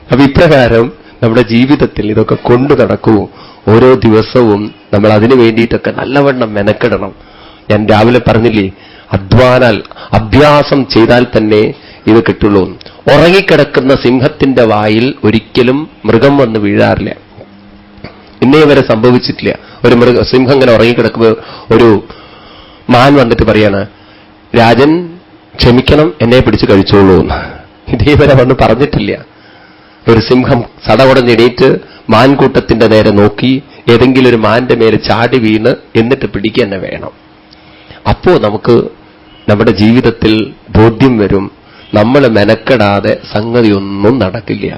അപ്പൊ ഇപ്രകാരം നമ്മുടെ ജീവിതത്തിൽ ഇതൊക്കെ കൊണ്ടു നടക്കൂ. ഓരോ ദിവസവും നമ്മൾ അതിനു വേണ്ടിയിട്ടൊക്കെ നല്ലവണ്ണം മെനക്കെടണം. ഞാൻ രാവിലെ പറഞ്ഞില്ലേ, അഭ്യാസം ചെയ്താൽ തന്നെ ഇത് കിട്ടുള്ളൂ. ഉറങ്ങിക്കിടക്കുന്ന സിംഹത്തിന്റെ വായിൽ ഒരിക്കലും മൃഗം വന്ന് വീഴാറില്ല. ഇന്നേ വരെ സംഭവിച്ചിട്ടില്ല. ഒരു സിംഹം ഇങ്ങനെ ഉറങ്ങിക്കിടക്കുമ്പോൾ ഒരു മാൻ വന്നിട്ട് പറയാണ്, രാജൻ ക്ഷമിക്കണം, എന്നെ പിടിച്ച് കഴിച്ചോളൂ എന്ന്. ഇതേവരെ വന്ന് പറഞ്ഞിട്ടില്ല. ഒരു സിംഹം സടകുടഞ്ഞെണീറ്റ് മാൻകൂട്ടത്തിന്റെ നേരെ നോക്കി ഏതെങ്കിലും ഒരു മാന്റെ മേലെ ചാടി വീണ് എന്നിട്ട് പിടിക്കുക തന്നെ വേണം. അപ്പോ നമുക്ക് നമ്മുടെ ജീവിതത്തിൽ ബോധ്യം വരും, നമ്മൾ മെനക്കെടാതെ സംഗതിയൊന്നും നടക്കില്ല.